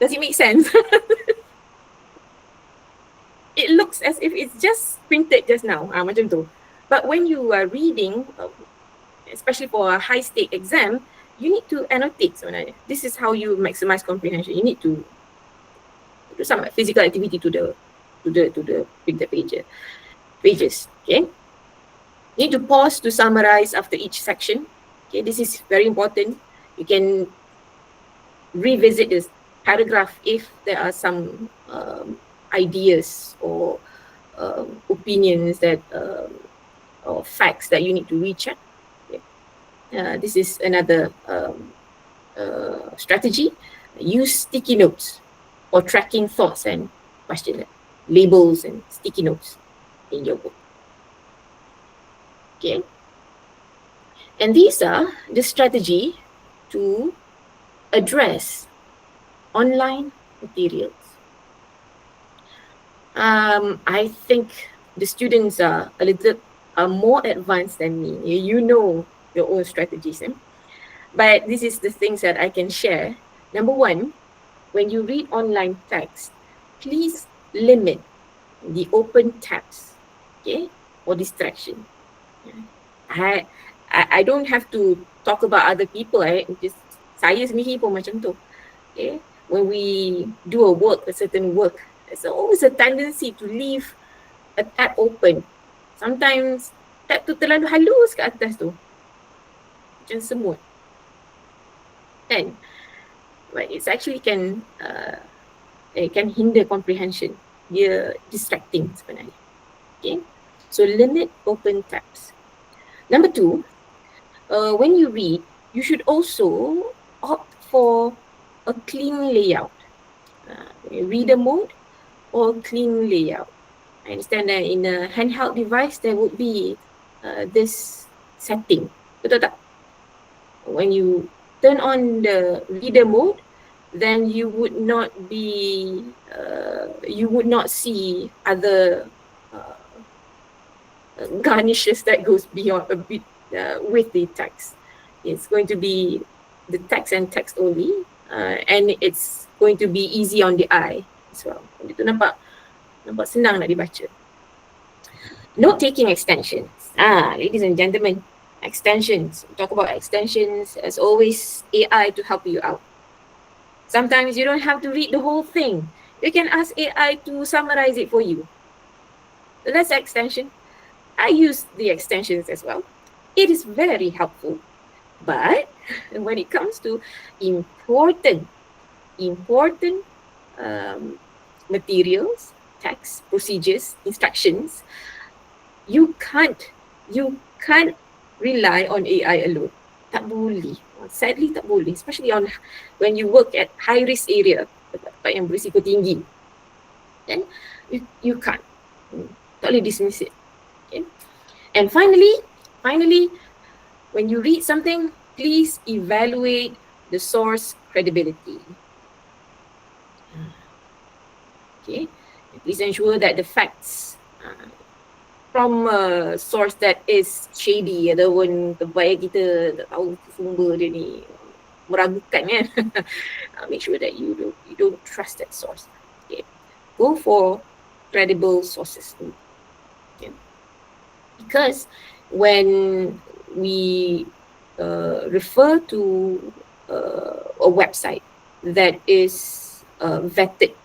Does it make sense? It looks as if it's just printed just now. Macam tu. But when you are reading, especially for a high-stake exam, you need to annotate sebenarnya. This is how you maximize comprehension. You need to do some physical activity to the printed pages. Okay. You need to pause to summarize after each section. Okay, this is very important. You can revisit this paragraph if there are some ideas or opinions that or facts that you need to recheck. This is another strategy. Use sticky notes or tracking thoughts and question labels and sticky notes in your book. Okay. And these are the strategy to address online materials. I think the students are more advanced than me. You know your own strategies. But this is the things that I can share. Number one, when you read online text, please limit the open tabs, okay, or distraction. I don't have to talk about other people. Just saya sendiri pun macam tu. Okay, when we do a certain work, there's always a tendency to leave a tab open. Sometimes tab tu terlalu halus kat atas tu, macam semut. Kan? But it's actually can hinder comprehension. Dia distracting sebenarnya. Okay, so limit open tabs. Number two, when you read, you should also opt for a clean layout. Reader mode or clean layout. I understand that in a handheld device, there would be this setting. Betul tak? When you turn on the reader mode, then you would not see other garnishes that goes beyond a bit with the text. It's going to be the text and text only, and it's going to be easy on the eye as well. Itu nampak senang nak dibaca. Note-taking extensions. Ladies and gentlemen, extensions. We talk about extensions. As always, AI to help you out. Sometimes you don't have to read the whole thing. You can ask AI to summarize it for you. So that's extension. I use the extensions as well. It is very helpful. But when it comes to important materials, text, procedures, instructions, you can't rely on AI alone. Tak boleh. Sadly tak boleh. Especially when you work at high risk area, tempat yang berisiko tinggi. Then you can't. Tak boleh dismiss it. Okay. And finally, when you read something, please evaluate the source credibility. Okay. Please ensure that the facts from a source that is shady ataupun terbaik kita tak tahu sumber dia ni meragukan kan. Make sure that you don't trust that source. Okay. Go for credible sources. Okay. Because when we refer to a website that is vetted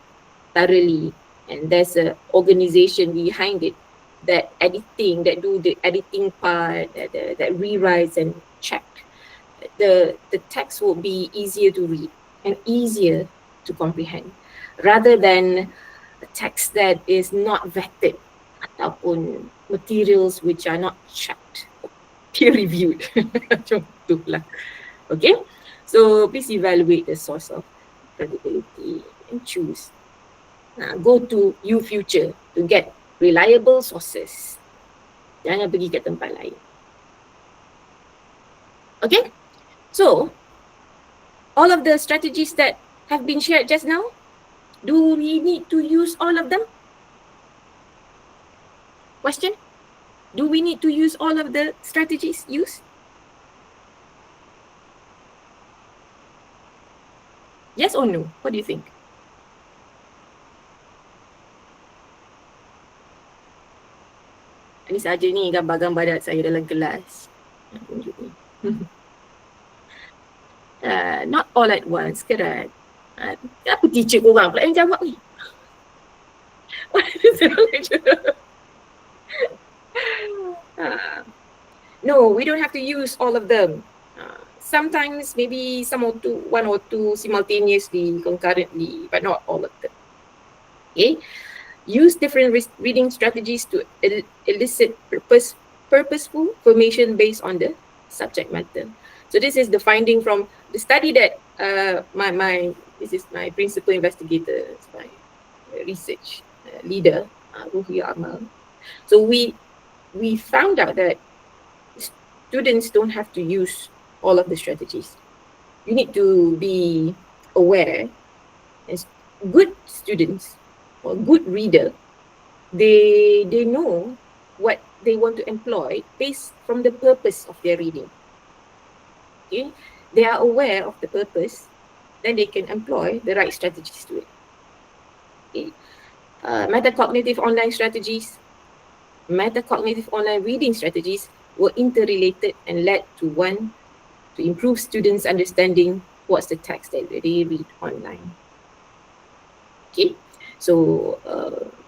thoroughly and there's an organization behind it that do the editing part, that rewrites and check, the text will be easier to read and easier to comprehend rather than a text that is not vetted ataupun materials which are not checked, peer reviewed. Contohlah. Okay, so please evaluate the source of credibility and choose. Go to YouFuture to get reliable sources. Jangan pergi ke tempat lain. Okay, so all of the strategies that have been shared just now, do we need to use all of them? Question? Do we need to use all of the strategies used? Yes or no? What do you think? Ini saja ni gambar-gambar saya dalam kelas. Not all at once, correct? Apa teacher korang pula yang jawab ni? No, we don't have to use all of them. Sometimes maybe one or two simultaneously, concurrently, but not all of them. Okay, use different reading strategies to elicit purposeful information based on the subject matter. So this is the finding from the study that this is my principal investigator, my research leader, Ruhi Amal. So we found out that students don't have to use all of the strategies. You need to be aware. As good students or good reader, they know what they want to employ based from the purpose of their reading. Okay, they are aware of the purpose, then they can employ the right strategies to it. Okay. Metacognitive online strategies, metacognitive online reading strategies were interrelated and led to improve students' understanding what's the text that they read online. Okay, so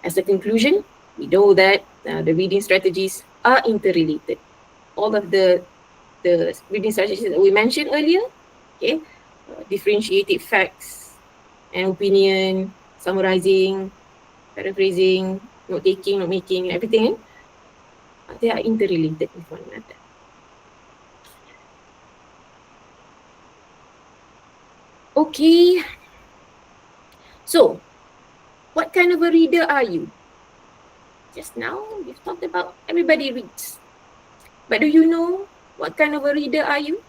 as a conclusion, we know that the reading strategies are interrelated. All of the reading strategies that we mentioned earlier, okay, differentiated facts and opinion, summarizing, paraphrasing, note-taking, note-making, everything, they are interrelated with one another. Okay, so what kind of a reader are you? Just now, we've talked about everybody reads. But do you know what kind of a reader are you?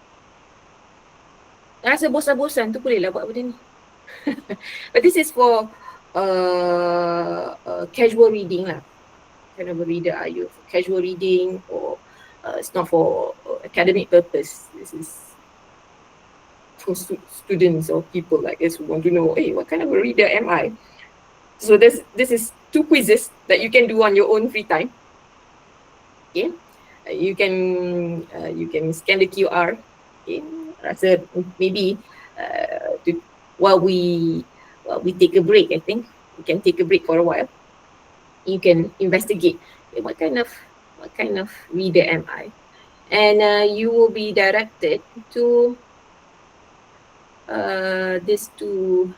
Rasa bosan-bosan tu bolehlah buat benda ni. But this is for casual reading lah. Kind of a reader are you? For casual reading, or it's not for academic purpose. This is for students or people like us who want to know, hey, what kind of a reader am I? So this is 2 quizzes that you can do on your own free time. Okay, you can scan the QR. Okay, rasa maybe while we take a break, I think we can take a break for a while. You can investigate, okay, what kind of reader am I, and you will be directed to these 2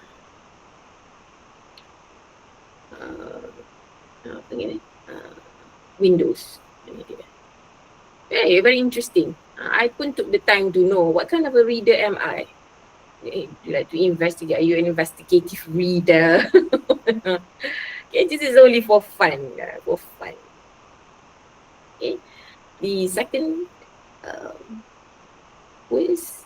windows. Very interesting. I pun took the time to know what kind of a reader am I. You like to investigate. Are you an investigative reader? Okay, this is only for fun. For fun. Okay. The second quiz.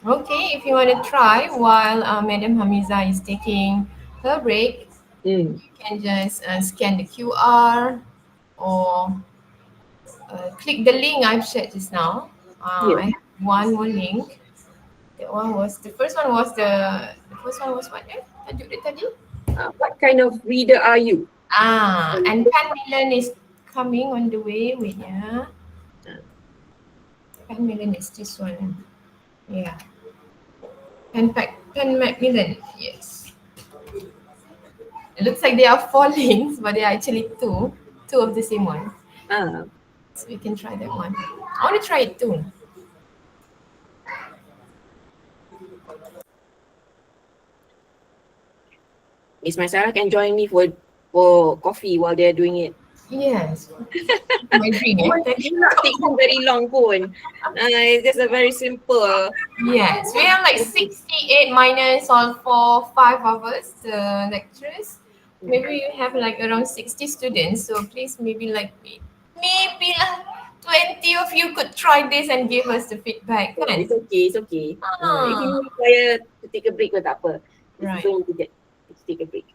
Okay, if you want to try while Madam Hamiza is taking her break, you can just scan the QR or click the link I've shared just now. I have one more link. The first one was what? Tajuk dia tadi? What kind of reader are you? And 10 million is coming on the way. Wait, yeah. 10 million is this one. Yeah. 10 million. Yes. It looks like there are 4 links, but there are actually two of the same one. So you can try that one. I want to try it too. Miss Maisara can join me for coffee while they're doing it. Yes. My dream. It not take them very long pun. It's just a very simple. Yes, we have like 68 minus all for 5 hours, the lecturers. Maybe you have like around 60 students, so please maybe like 20 of you could try this and give us the feedback. Kan? It's okay. If you require to take a break, tak apa. Right. So to take a break.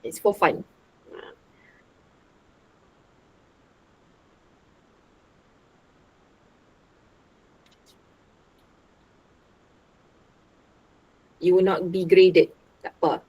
It's for fun. You will not be graded. Tak apa.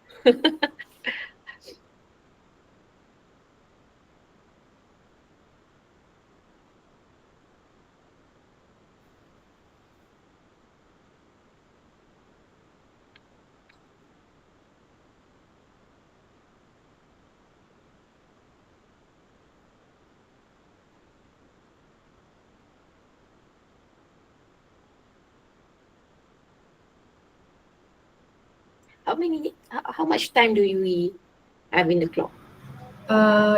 How much time do we have in the clock?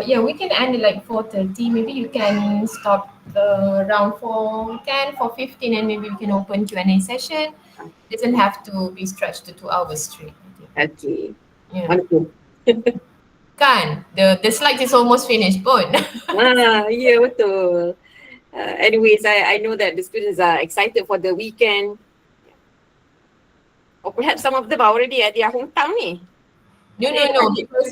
Yeah, we can end at like 4:30. Maybe you can stop around 4:10, 4:15, and maybe we can open Q&A session. It doesn't have to be stretched to 2 hours straight. Okay. Yeah. Wonderful. Kan, the slides is almost finished pun. Yeah, betul. Anyways, I know that the students are excited for the weekend. Or perhaps some of them are already at their hometown ni. No, because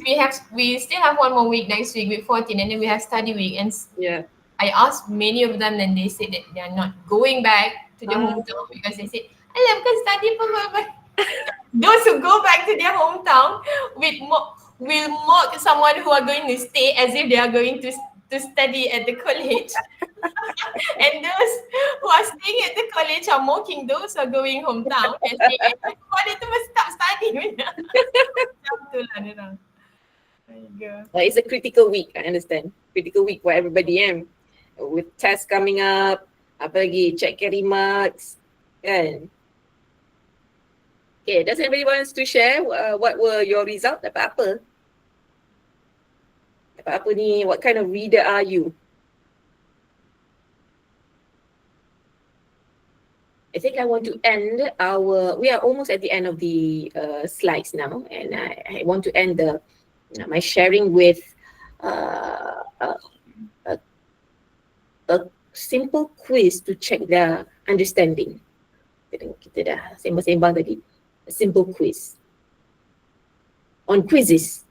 we still have one more week next week with 14, and then we have study week. And Yeah. I asked many of them, and they said that they are not going back to their hometown because they said, "Alah, bukan study pun." Those who go back to their hometown will mock someone who are going to stay as if they are going to study at the college. And those who are staying at the college are mocking those who are going hometown and saying, "Why did you stop studying?" It's a critical week, I understand. Critical week for everybody, with tests coming up, apa lagi, check carry marks, kan? Okay, does anybody wants to share what were your results? Apa-apa? Apa-apa ni, what kind of reader are you? I think I want to end we are almost at the end of the slides now, and I want to end my sharing with a simple quiz to check their understanding. Kita dah sembang-sembang tadi. A simple quiz on quizzes.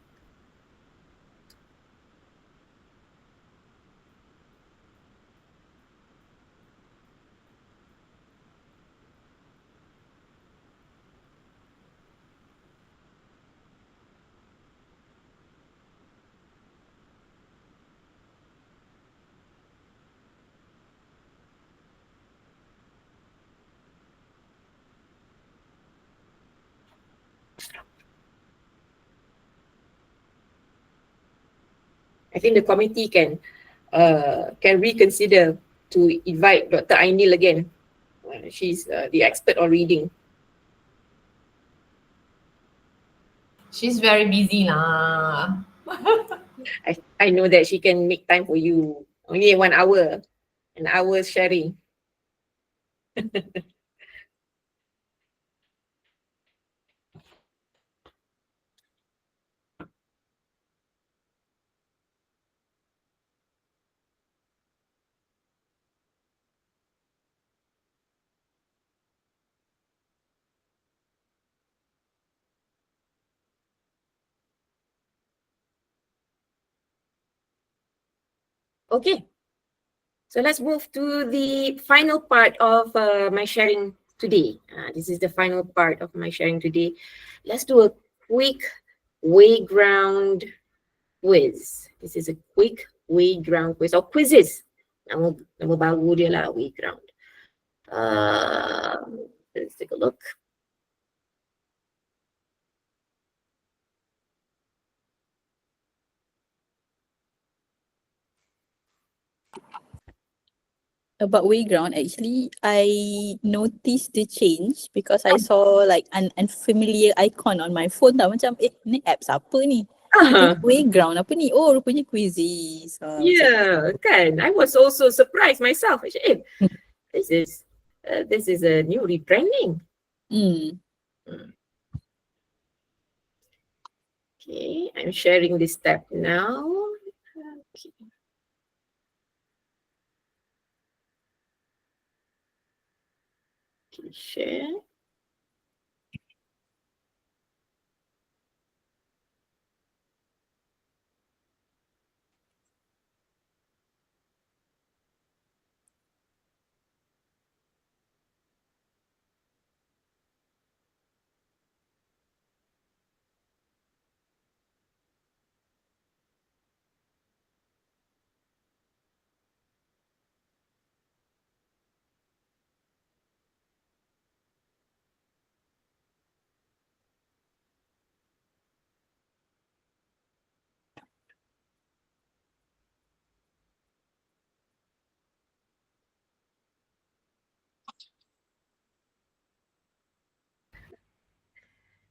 I think the committee can reconsider to invite Dr. Ainil again. She's the expert on reading. She's very busy lah. I know that she can make time for you. Only 1 hour, an hour sharing. Okay, so let's move to the final part of my sharing today. This is the final part of my sharing today. Let's do a quick Wayground quiz. This is a quick Wayground quiz or quizzes. Nama baru dia lah, Wayground. Let's take a look. About Wayground, actually, I noticed the change because I saw like an unfamiliar icon on my phone tau. Macam, ni apps apa ni? Wayground apa ni? Oh, rupanya quizzes. Yeah, kan? I was also surprised myself. Actually, this is a new rebranding. Okay, I'm sharing this tab now. Okay. Okay, share.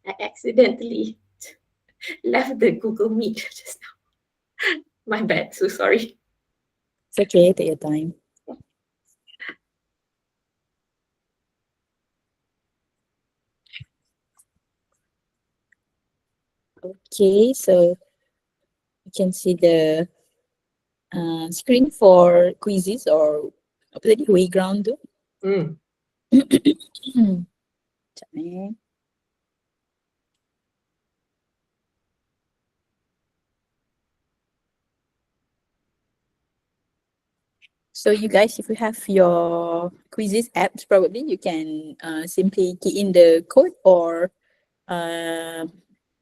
I accidentally left the Google Meet just now. My bad, so sorry. It's okay, take your time. Okay, so you can see the screen for quizzes or apa tadi, Wayground tu. Sekejap ni. So you guys, if you have your quizzes apps, probably you can simply key in the code, or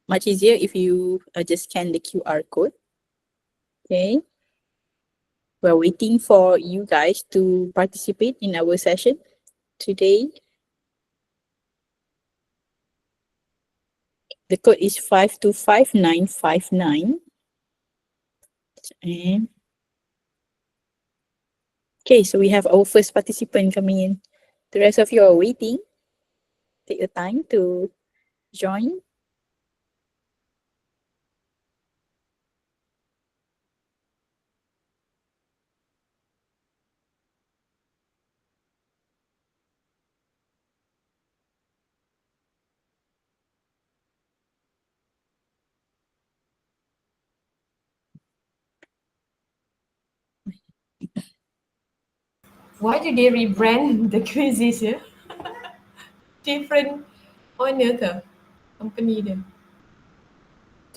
much easier if you just scan the QR code. Okay. We're waiting for you guys to participate in our session today. The code is 525959. And okay, so we have our first participant coming in. The rest of you are waiting. Take your time to join. Why did they rebrand the quizzes ya? Different owner ke? Company dia?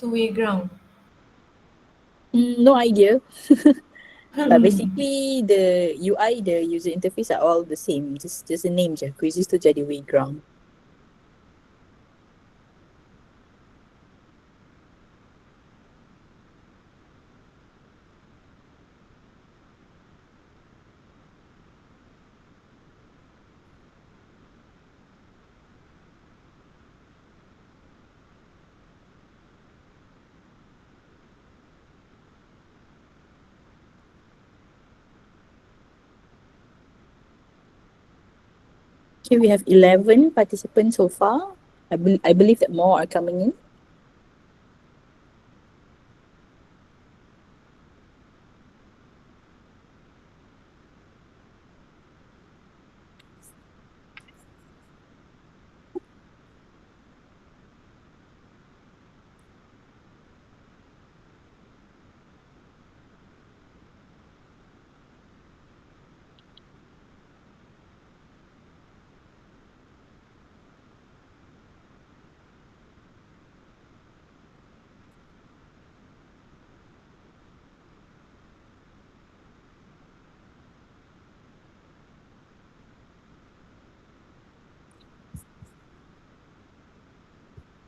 Two-way ground. No idea. But basically the UI, the user interface are all the same. Just the name je. Quizzes tu jadi Wayground. Okay, we have 11 participants so far. I believe that more are coming in.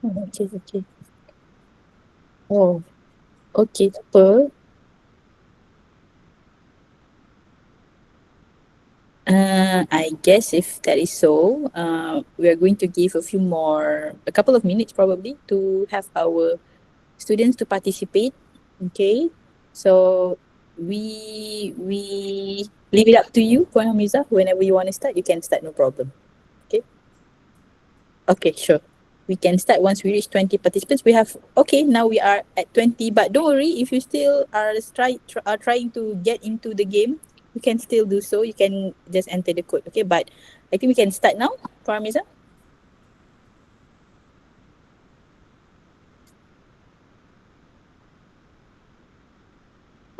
Okay. Oh, okay, tak apa. I guess if that is so, we are going to give a couple of minutes probably to have our students to participate. Okay, so we leave it up to you, Puan Hamiza. Whenever you want to start, you can start, no problem. Okay, sure. We can start once we reach 20 participants. Now we are at 20, but don't worry, if you still are trying to get into the game, you can still do so. You can just enter the code, okay? But I think we can start now, Paramiza.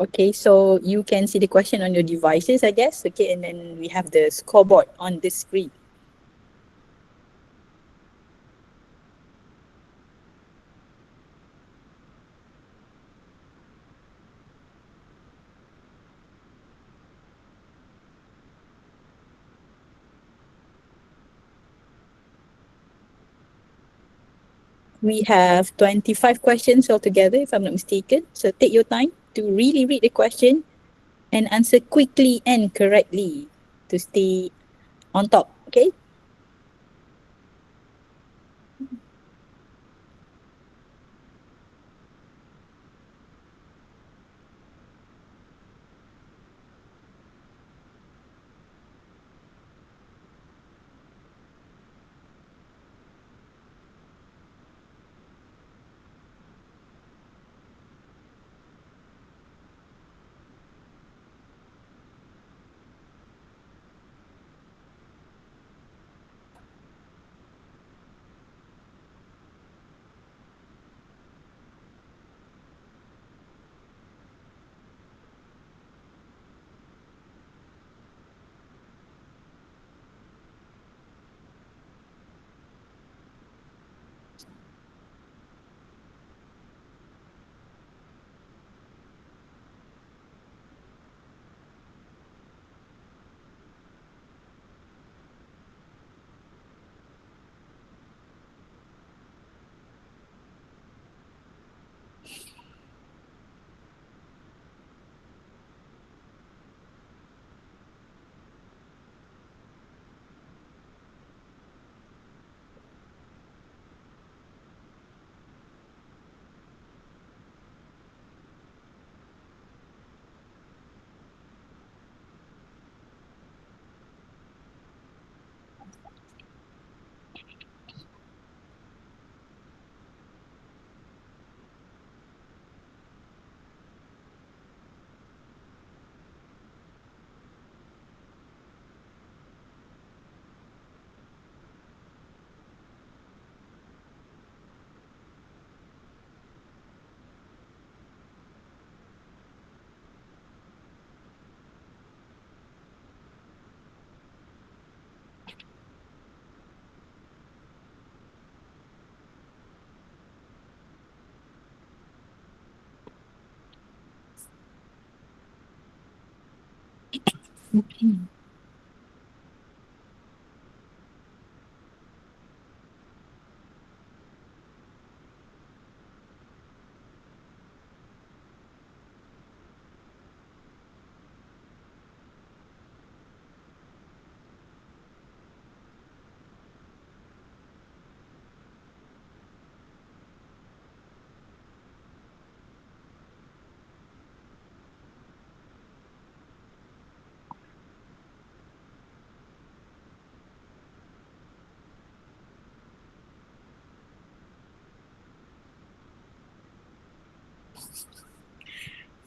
Okay, so you can see the question on your devices, I guess. Okay, and then we have the scoreboard on this screen. We have 25 questions altogether, if I'm not mistaken. So take your time to really read the question and answer quickly and correctly to stay on top, okay?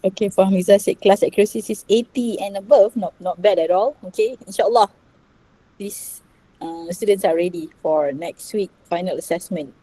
Okay, for Hamizah said class accuracy is 80 and above, not bad at all. Okay, inshallah, these students are ready for next week final assessment.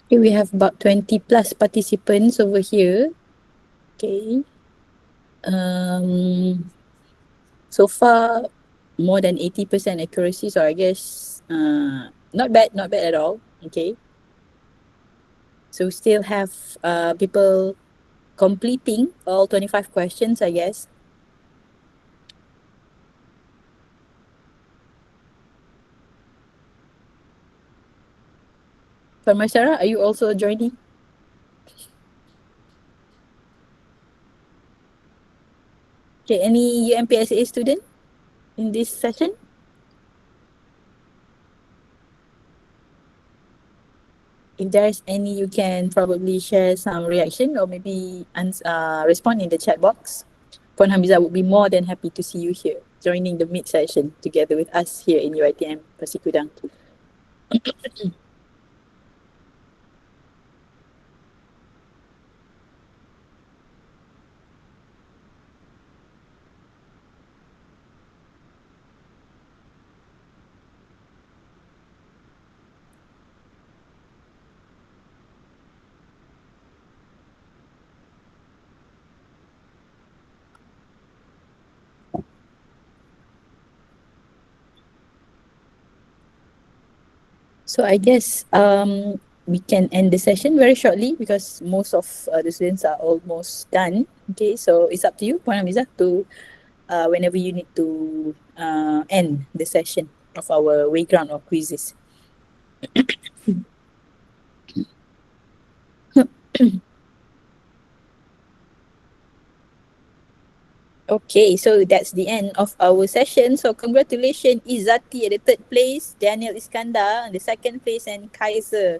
Okay, we have about 20 plus participants over here. Okay. So far, more than 80% accuracy. So I guess not bad at all. Okay. So we still have people completing all 25 questions, I guess. For Sarah, are you also joining? Okay, any UMPSA student in this session? If there's any, you can probably share some reaction or maybe respond in the chat box. Puan Hamizah would be more than happy to see you here, joining the mid session together with us here in UiTM Pasir Kudang. So I guess we can end the session very shortly because most of the students are almost done. Okay, so it's up to you, Puan Hamizah, to whenever you need to end the session of our wayground or quizzes. Okay, so that's the end of our session. So congratulations Izzati at the third place, Daniel Iskandar in the second place, and Kaiser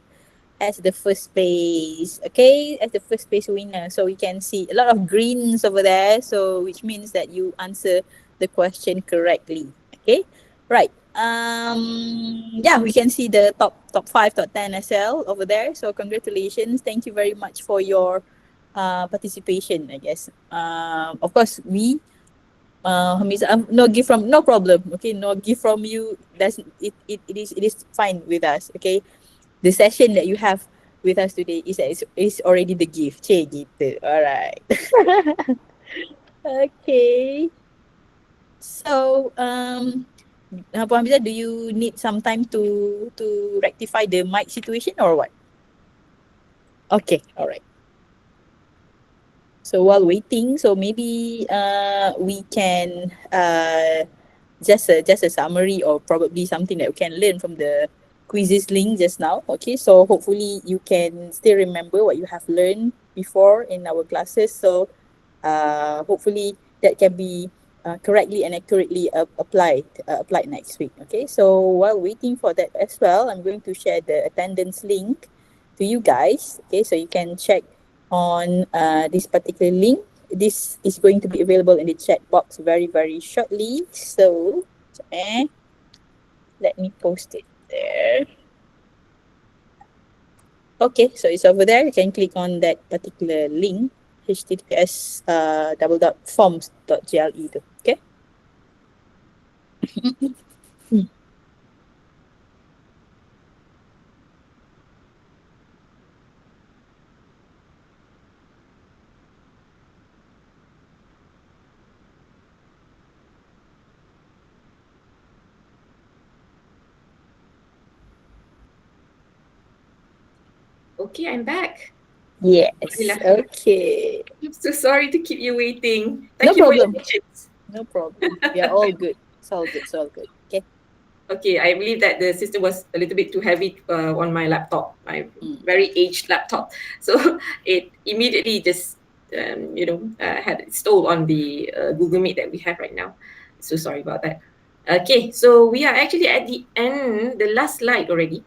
as the first place. Okay, as the first place winner. So we can see a lot of greens over there. So which means that you answer the question correctly. Okay, right. Yeah, we can see the top 5, top 10 as well over there. So congratulations. Thank you very much for your participation, I guess. Of course, we Hamizah, no problem. Okay, no gift from you. It is fine with us. Okay, the session that you have with us today is already the gift. Cik gitu. Alright. Okay. So, Puan Hamzah, do you need some time to rectify the mic situation or what? Okay, alright. So while waiting, so maybe we can just a summary or probably something that we can learn from the quizzes link just now. Okay, so hopefully you can still remember what you have learned before in our classes. So hopefully that can be correctly and accurately applied next week. Okay, so while waiting for that as well, I'm going to share the attendance link to you guys. Okay, so you can check on this particular link. This is going to be available in the chat box very, very shortly. So, let me post it there. Okay, so it's over there. You can click on that particular link, https://forms.gle. Okay. Okay, I'm back. Yes. Okay. I'm so sorry to keep you waiting. No Thank you problem. for your patience. No problem. We are all good. It's all good. It's all good. Okay. Okay, I believe that the system was a little bit too heavy on my laptop, my very aged laptop. So it immediately just, had it stalled on the Google Meet that we have right now. So sorry about that. Okay, so we are actually at the end, the last slide already.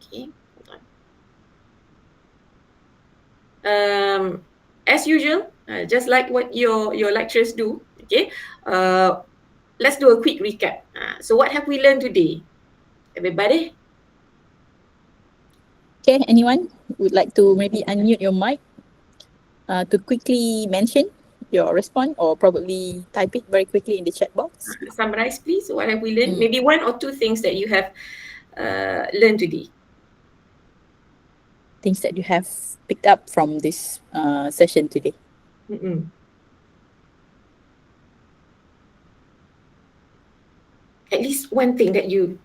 Okay, hold on. As usual, just like what your lecturers do, okay, let's do a quick recap. So what have we learned today? Everybody? Okay. Anyone would like to maybe unmute your mic to quickly mention your response or probably type it very quickly in the chat box? Summarize, please. What have we learned? Maybe one or two things that you have learned today. Things that you have picked up from this session today. At least one thing that you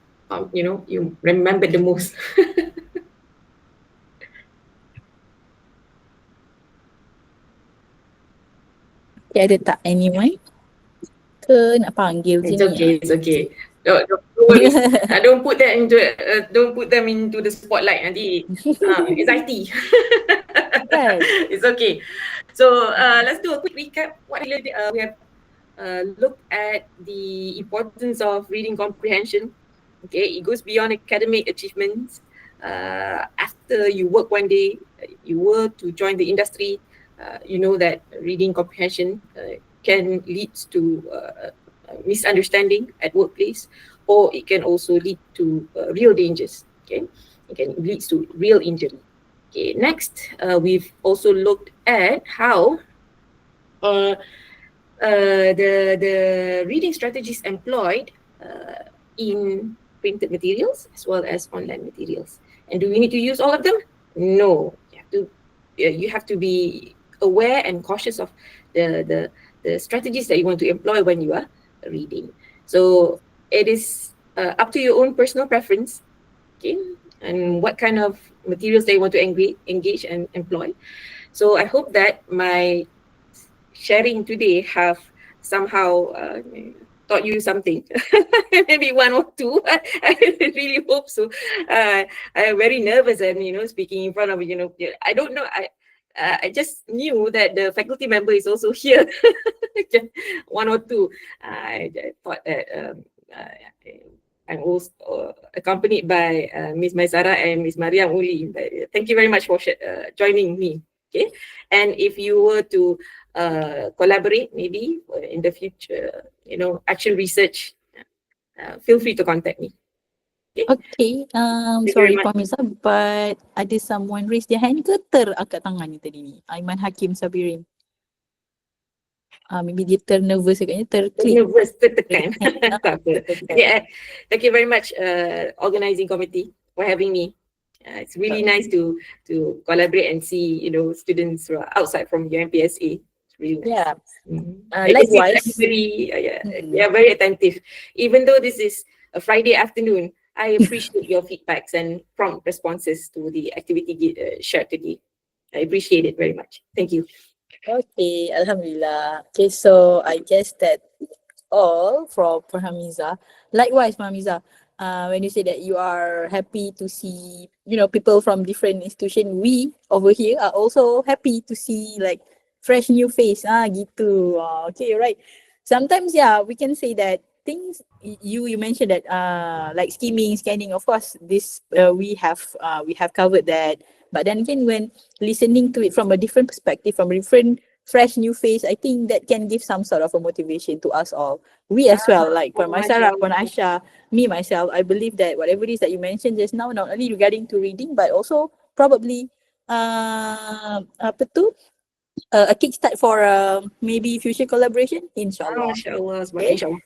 remember the most. Okay, ada tak anyone? Ke nak panggil je It's ni? okay, it's okay. Don't worry. Don't put that into don't put them into the spotlight nanti. Anxiety. It's okay. So let's do a quick recap. What we learned, we have looked at the importance of reading comprehension. Okay, it goes beyond academic achievements. After you work one day, you were to join the industry, you know that reading comprehension can lead to misunderstanding at workplace, or it can also lead to real dangers. Okay, it can lead to real injury. Okay, next, we've also looked at how the reading strategies employed in printed materials as well as online materials. And do we need to use all of them? No. You have to be aware and cautious of the strategies that you want to employ when you are reading. So it is up to your own personal preference, okay, and what kind of materials that you want to engage and employ. So I hope that my sharing today have somehow taught you something. Maybe one or two. I really hope so. I'm very nervous and speaking in front of I don't know. I just knew that the faculty member is also here. One or two. I thought that I'm also accompanied by Ms. Maisara and Ms. Mariam Uli. Thank you very much for joining me. Okay, and if you were to collaborate maybe in the future, actual research, feel free to contact me. Okay, sorry Puan Hamzah, but ada someone raise their hand ke terangkat tangan ni tadi ni? Aiman Hakim Sabirin. Maybe dia nervous agaknya, terklik. Nervous, tertekan. Tak apa. Yeah, thank you very much organizing committee for having me. It's really nice to collaborate and see, students who are outside from UMPSA. It's really nice. Yeah. I can see Likewise. they are very attentive. Even though this is a Friday afternoon, I appreciate your feedbacks and prompt responses to the activity shared today. I appreciate it very much. Thank you. Okay, Alhamdulillah. Okay, so I guess that all from Hamiza. Likewise, Hamiza, when you say that you are happy to see, people from different institution, we over here are also happy to see like fresh new face. Gitu. Okay, right. Sometimes, yeah, we can say that things you mentioned that like skimming, scanning. Of course, this we have covered that. But then again, when listening to it from a different perspective, from a different fresh new face, I think that can give some sort of a motivation to us all. We as well, like for Sarah, for Aisha, me myself, I believe that whatever it is that you mentioned just now, not only regarding to reading, but also probably apa tu, a kickstart for maybe future collaboration, inshallah. Inshallah. Okay. Inshallah.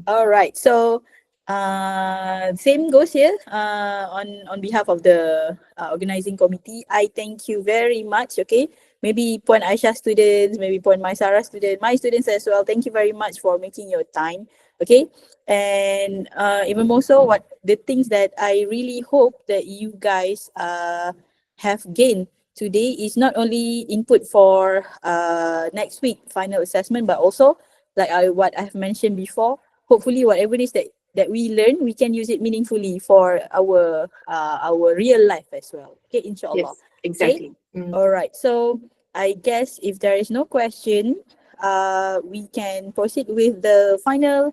All right. So same goes here on behalf of the organizing committee. I thank you very much. Okay. Maybe Puan Aisha students, maybe Puan Maisara students, my students as well. Thank you very much for making your time. Okay. And even more so, what the things that I really hope that you guys have gained today is not only input for next week final assessment, but also like what I've mentioned before, hopefully whatever it is that we learn, we can use it meaningfully for our real life as well. Okay, inshallah. Yes, exactly. Okay? All right. So I guess if there is no question, we can proceed with the final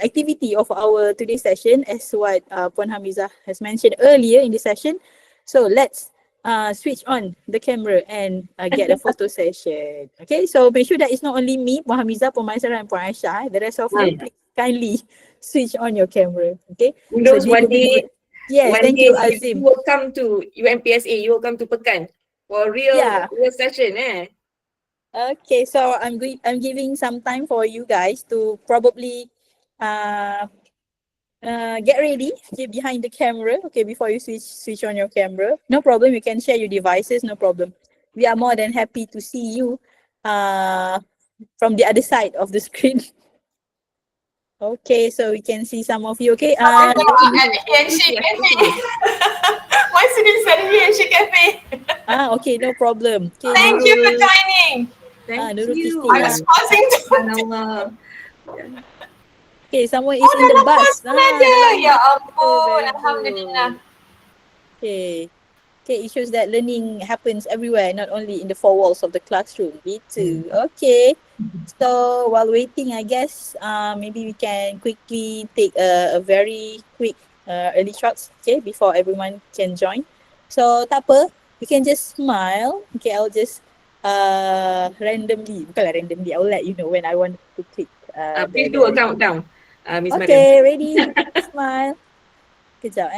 activity of our today's session, as what Puan Hamiza has mentioned earlier in the session. So let's switch on the camera and get a photo session. Okay, so make sure that it's not only me, Puan Hamiza, Puan Maisara, and Puan Aisha. The rest of you, please kindly switch on your camera. Okay. Who knows, so one day, yes, thank you, Azim. You will come to UMPSA, you will come to Pekan for a real session, eh? Okay, so I'm giving some time for you guys to probably get ready, okay, behind the camera, okay, before you switch on your camera. No problem, you can share your devices, no problem. We are more than happy to see you from the other side of the screen. Okay, so we can see some of you. Okay, my students at the Cafe. Okay, no problem. Okay, thank you for joining. Thank you. I was pausing to okay, someone is in the bus. Ya ampun, alhamdulillah. Okay. Okay, it shows that learning happens everywhere, not only in the four walls of the classroom. Me too. Okay. So while waiting, I guess maybe we can quickly take a very quick early shots, okay, before everyone can join. So tak apa, you can just smile. Okay, I'll just randomly, bukanlah randomly, I'll let you know when I want to click. Please do a countdown, Miss Okay, ready? Smile. Kejap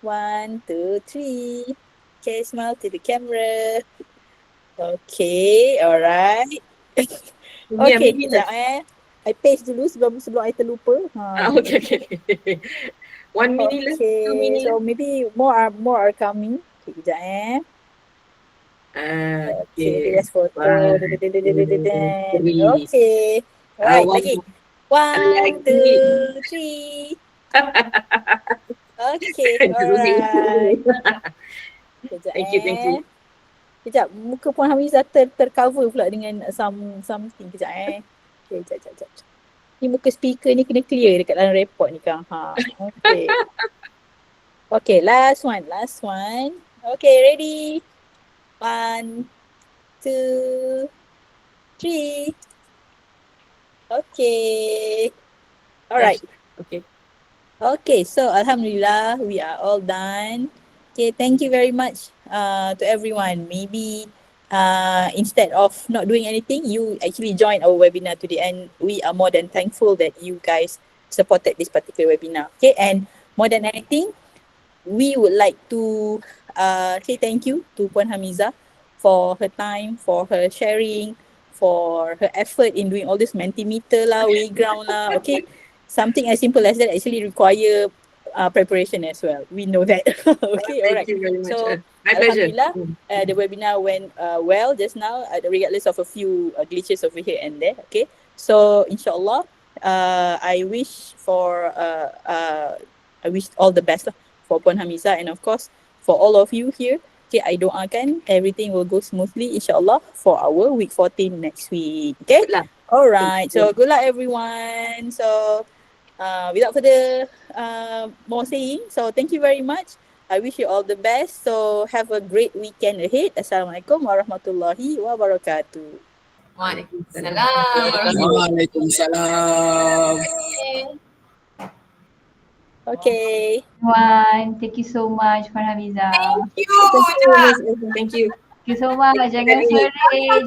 1, 2, 3. Okay, smile to the camera. Okay, alright. Okay, kejap I paste dulu sebelum I terlupa. Okay. 1 minute left. 2 minutes. So maybe more are coming. Okay, kejap Okay, let's photo. Okay. Alright, lagi. 1, 2, 3. Okay, alright. Kejap Thank you. Kejap, muka Puan Hamiza tercover pula dengan something. Kejap Okay, kejap. Ni muka speaker ni kena clear dekat dalam report ni kan. Okay. Okay, last one. Okay, ready? 1, 2, 3. Okay. Alright. Okay, so alhamdulillah, we are all done. Okay, thank you very much to everyone. Maybe instead of not doing anything, you actually joined our webinar today, and we are more than thankful that you guys supported this particular webinar. Okay, and more than anything, we would like to say thank you to Puan Hamiza for her time, for her sharing, for her effort in doing all this Mentimeter lah, Wayground lah, okay. Something as simple as that actually require preparation as well. We know that. Okay, all right. Thank you very much. So, My pleasure. Alhamdulillah, the webinar went well just now, regardless of a few glitches over here and there. Okay, so inshallah, I wish all the best lah for Puan Hamiza, and of course for all of you here. Okay, I doakan everything will go smoothly inshallah for our week 14 next week. Okay, Good luck. all right. So good luck everyone. So without further more saying, so thank you very much. I wish you all the best. So have a great weekend ahead. Assalamualaikum warahmatullahi wabarakatuh. Waalaikumsalam. Waalaikumsalam. Okay. Everyone, thank you so much, Farhamiza. Thank you. Thank you. Thank you so much. Jangan sore,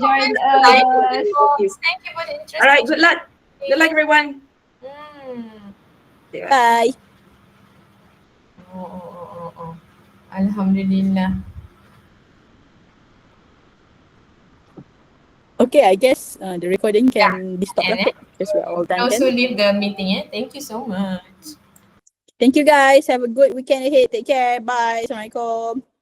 join us. Thank you for the interest. All right, good luck. Good luck, everyone. Okay, Bye. Alhamdulillah. Okay, I guess the recording can be stopped And because we're all done. also Kan? leave the meeting. Thank you so much. Thank you guys. Have a good weekend ahead. Take care. Bye. Assalamualaikum.